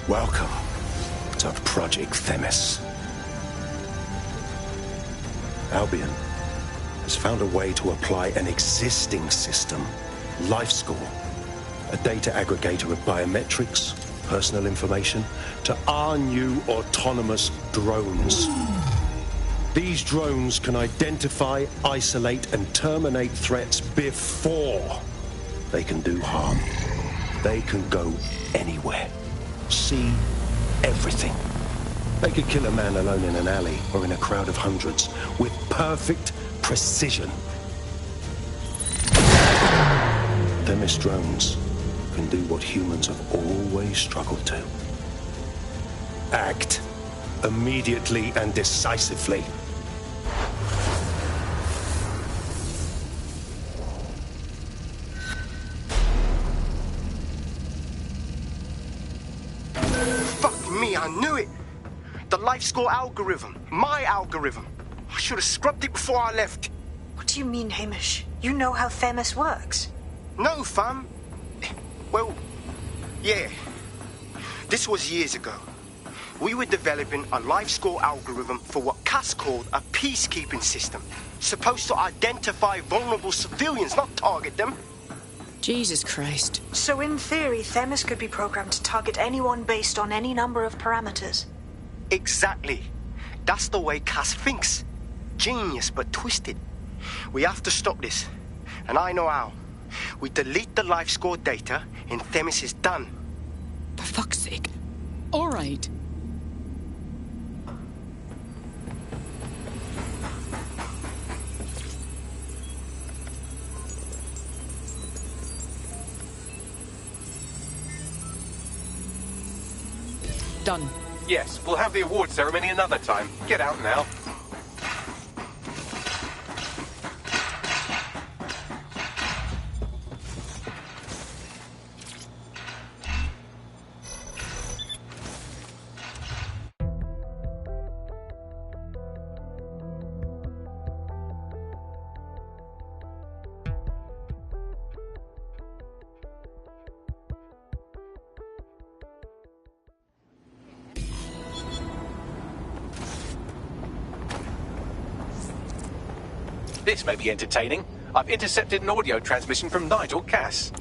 [SPEAKER 4] Welcome to Project Themis. Albion has found a way to apply an existing system, LifeScore, a data aggregator of biometrics, personal information, to our new autonomous drones. These drones can identify, isolate, and terminate threats before they can do harm. They can go anywhere, see everything. They could kill a man alone in an alley or in a crowd of hundreds with perfect precision. Themis drones can do what humans have always struggled to. Act immediately and decisively.
[SPEAKER 12] Fuck me, I knew it! The LifeScore algorithm. My algorithm. I should have scrubbed it before I left.
[SPEAKER 3] What do you mean, Hamish? You know how Themis works?
[SPEAKER 12] No, fam. Well, yeah. This was years ago. We were developing a LifeScore algorithm for what Cass called a peacekeeping system. Supposed to identify vulnerable civilians, not target them.
[SPEAKER 17] Jesus Christ.
[SPEAKER 3] So in theory, Themis could be programmed to target anyone based on any number of parameters.
[SPEAKER 12] Exactly. That's the way Cass thinks. Genius, but twisted. We have to stop this. And I know how. We delete the LifeScore data, and Themis is done.
[SPEAKER 17] For fuck's sake. All right. Done.
[SPEAKER 1] Yes, we'll have the award ceremony another time. Get out now. This may be entertaining. I've intercepted an audio transmission from Nigel Cass.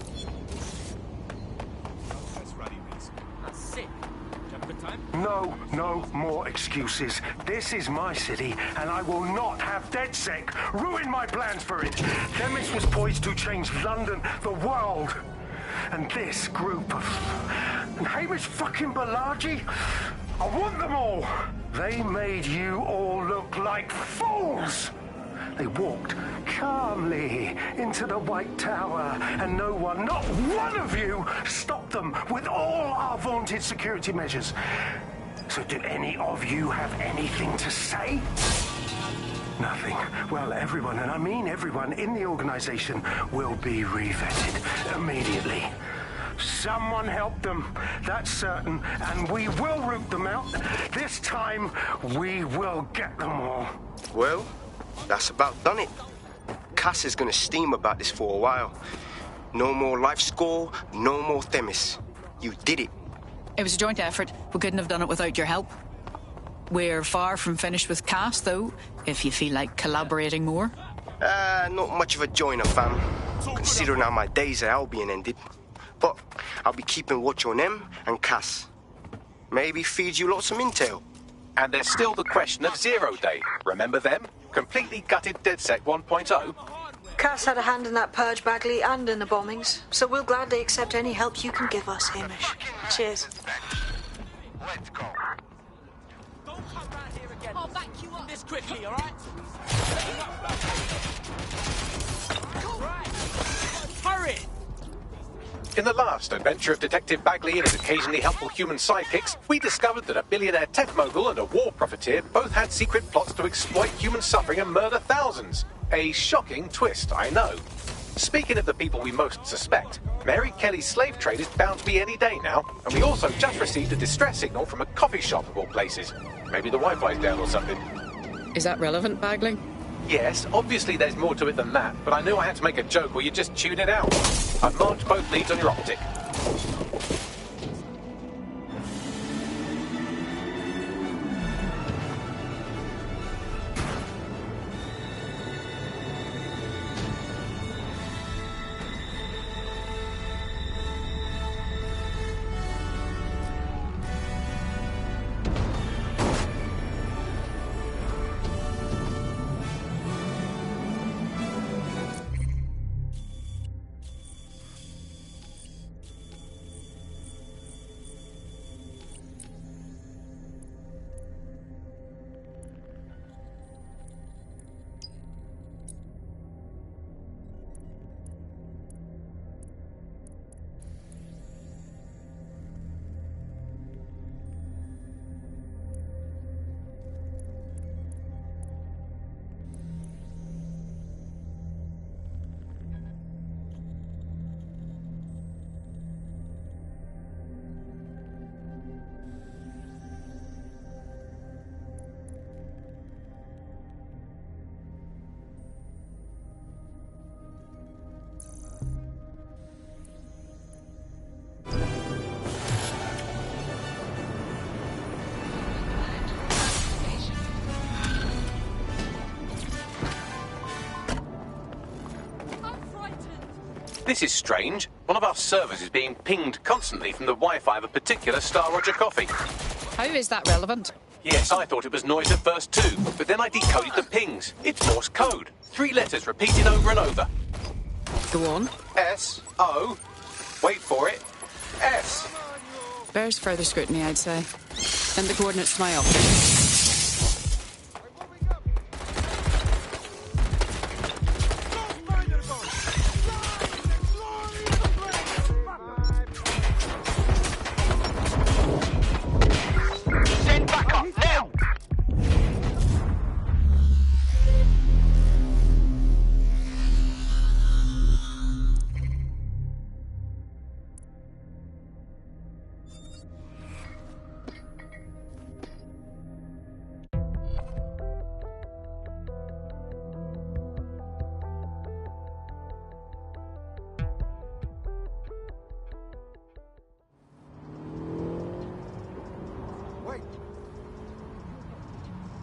[SPEAKER 4] No more excuses. This is my city, and I will not have DedSec ruin my plans for it. Themis was poised to change London, the world. And this group of... Hamish fucking Balaji? I want them all. They made you all look like fools. They walked calmly into the White Tower, and no one, not one of you, stopped them with all our vaunted security measures. So do any of you have anything to say? Nothing. Well, everyone, and I mean everyone in the organization, will be revetted immediately. Someone help them, that's certain, and we will root them out. This time, we will get them all.
[SPEAKER 12] Well, that's about done it. Cass is gonna steam about this for a while. No more LifeScore, no more Themis. You did it.
[SPEAKER 17] It was a joint effort. We couldn't have done it without your help. We're far from finished with Cass, though, if you feel like collaborating more.
[SPEAKER 12] Not much of a joiner, fam. Considering how my days at Albion ended. But I'll be keeping watch on them and Cass. Maybe feed you lots of intel.
[SPEAKER 1] And there's still the question of Zero Day. Remember them? Completely gutted DedSec 1.0.
[SPEAKER 3] Cass had a hand in that purge, Bagley, and in the bombings, so we'll gladly accept any help you can give us, Hamish. Cheers.
[SPEAKER 8] Let's go.
[SPEAKER 24] Don't come round here again. I'll back you up this quickly, all right? Right. Hurry!
[SPEAKER 1] In the last adventure of Detective Bagley and his occasionally helpful human sidekicks, we discovered that a billionaire tech mogul and a war profiteer both had secret plots to exploit human suffering and murder thousands. A shocking twist, I know. Speaking of the people we most suspect, Mary Kelly's slave trade is bound to be any day now, and we also just received a distress signal from a coffee shop of all places. Maybe the Wi-Fi's down or something.
[SPEAKER 17] Is that relevant, Bagley?
[SPEAKER 1] Yes, obviously there's more to it than that, but I knew I had to make a joke or you'd just tune it out. I've marked both leads on your optic. This is strange. One of our servers is being pinged constantly from the Wi-Fi of a particular Star Roger coffee.
[SPEAKER 17] How is that relevant?
[SPEAKER 1] Yes, I thought it was noise at first too, but then I decoded the pings. It's Morse code. 3 letters repeated over and over.
[SPEAKER 17] Go on.
[SPEAKER 1] S-O. Wait for it. S.
[SPEAKER 17] Bears further scrutiny, I'd say. Send the coordinates to my office.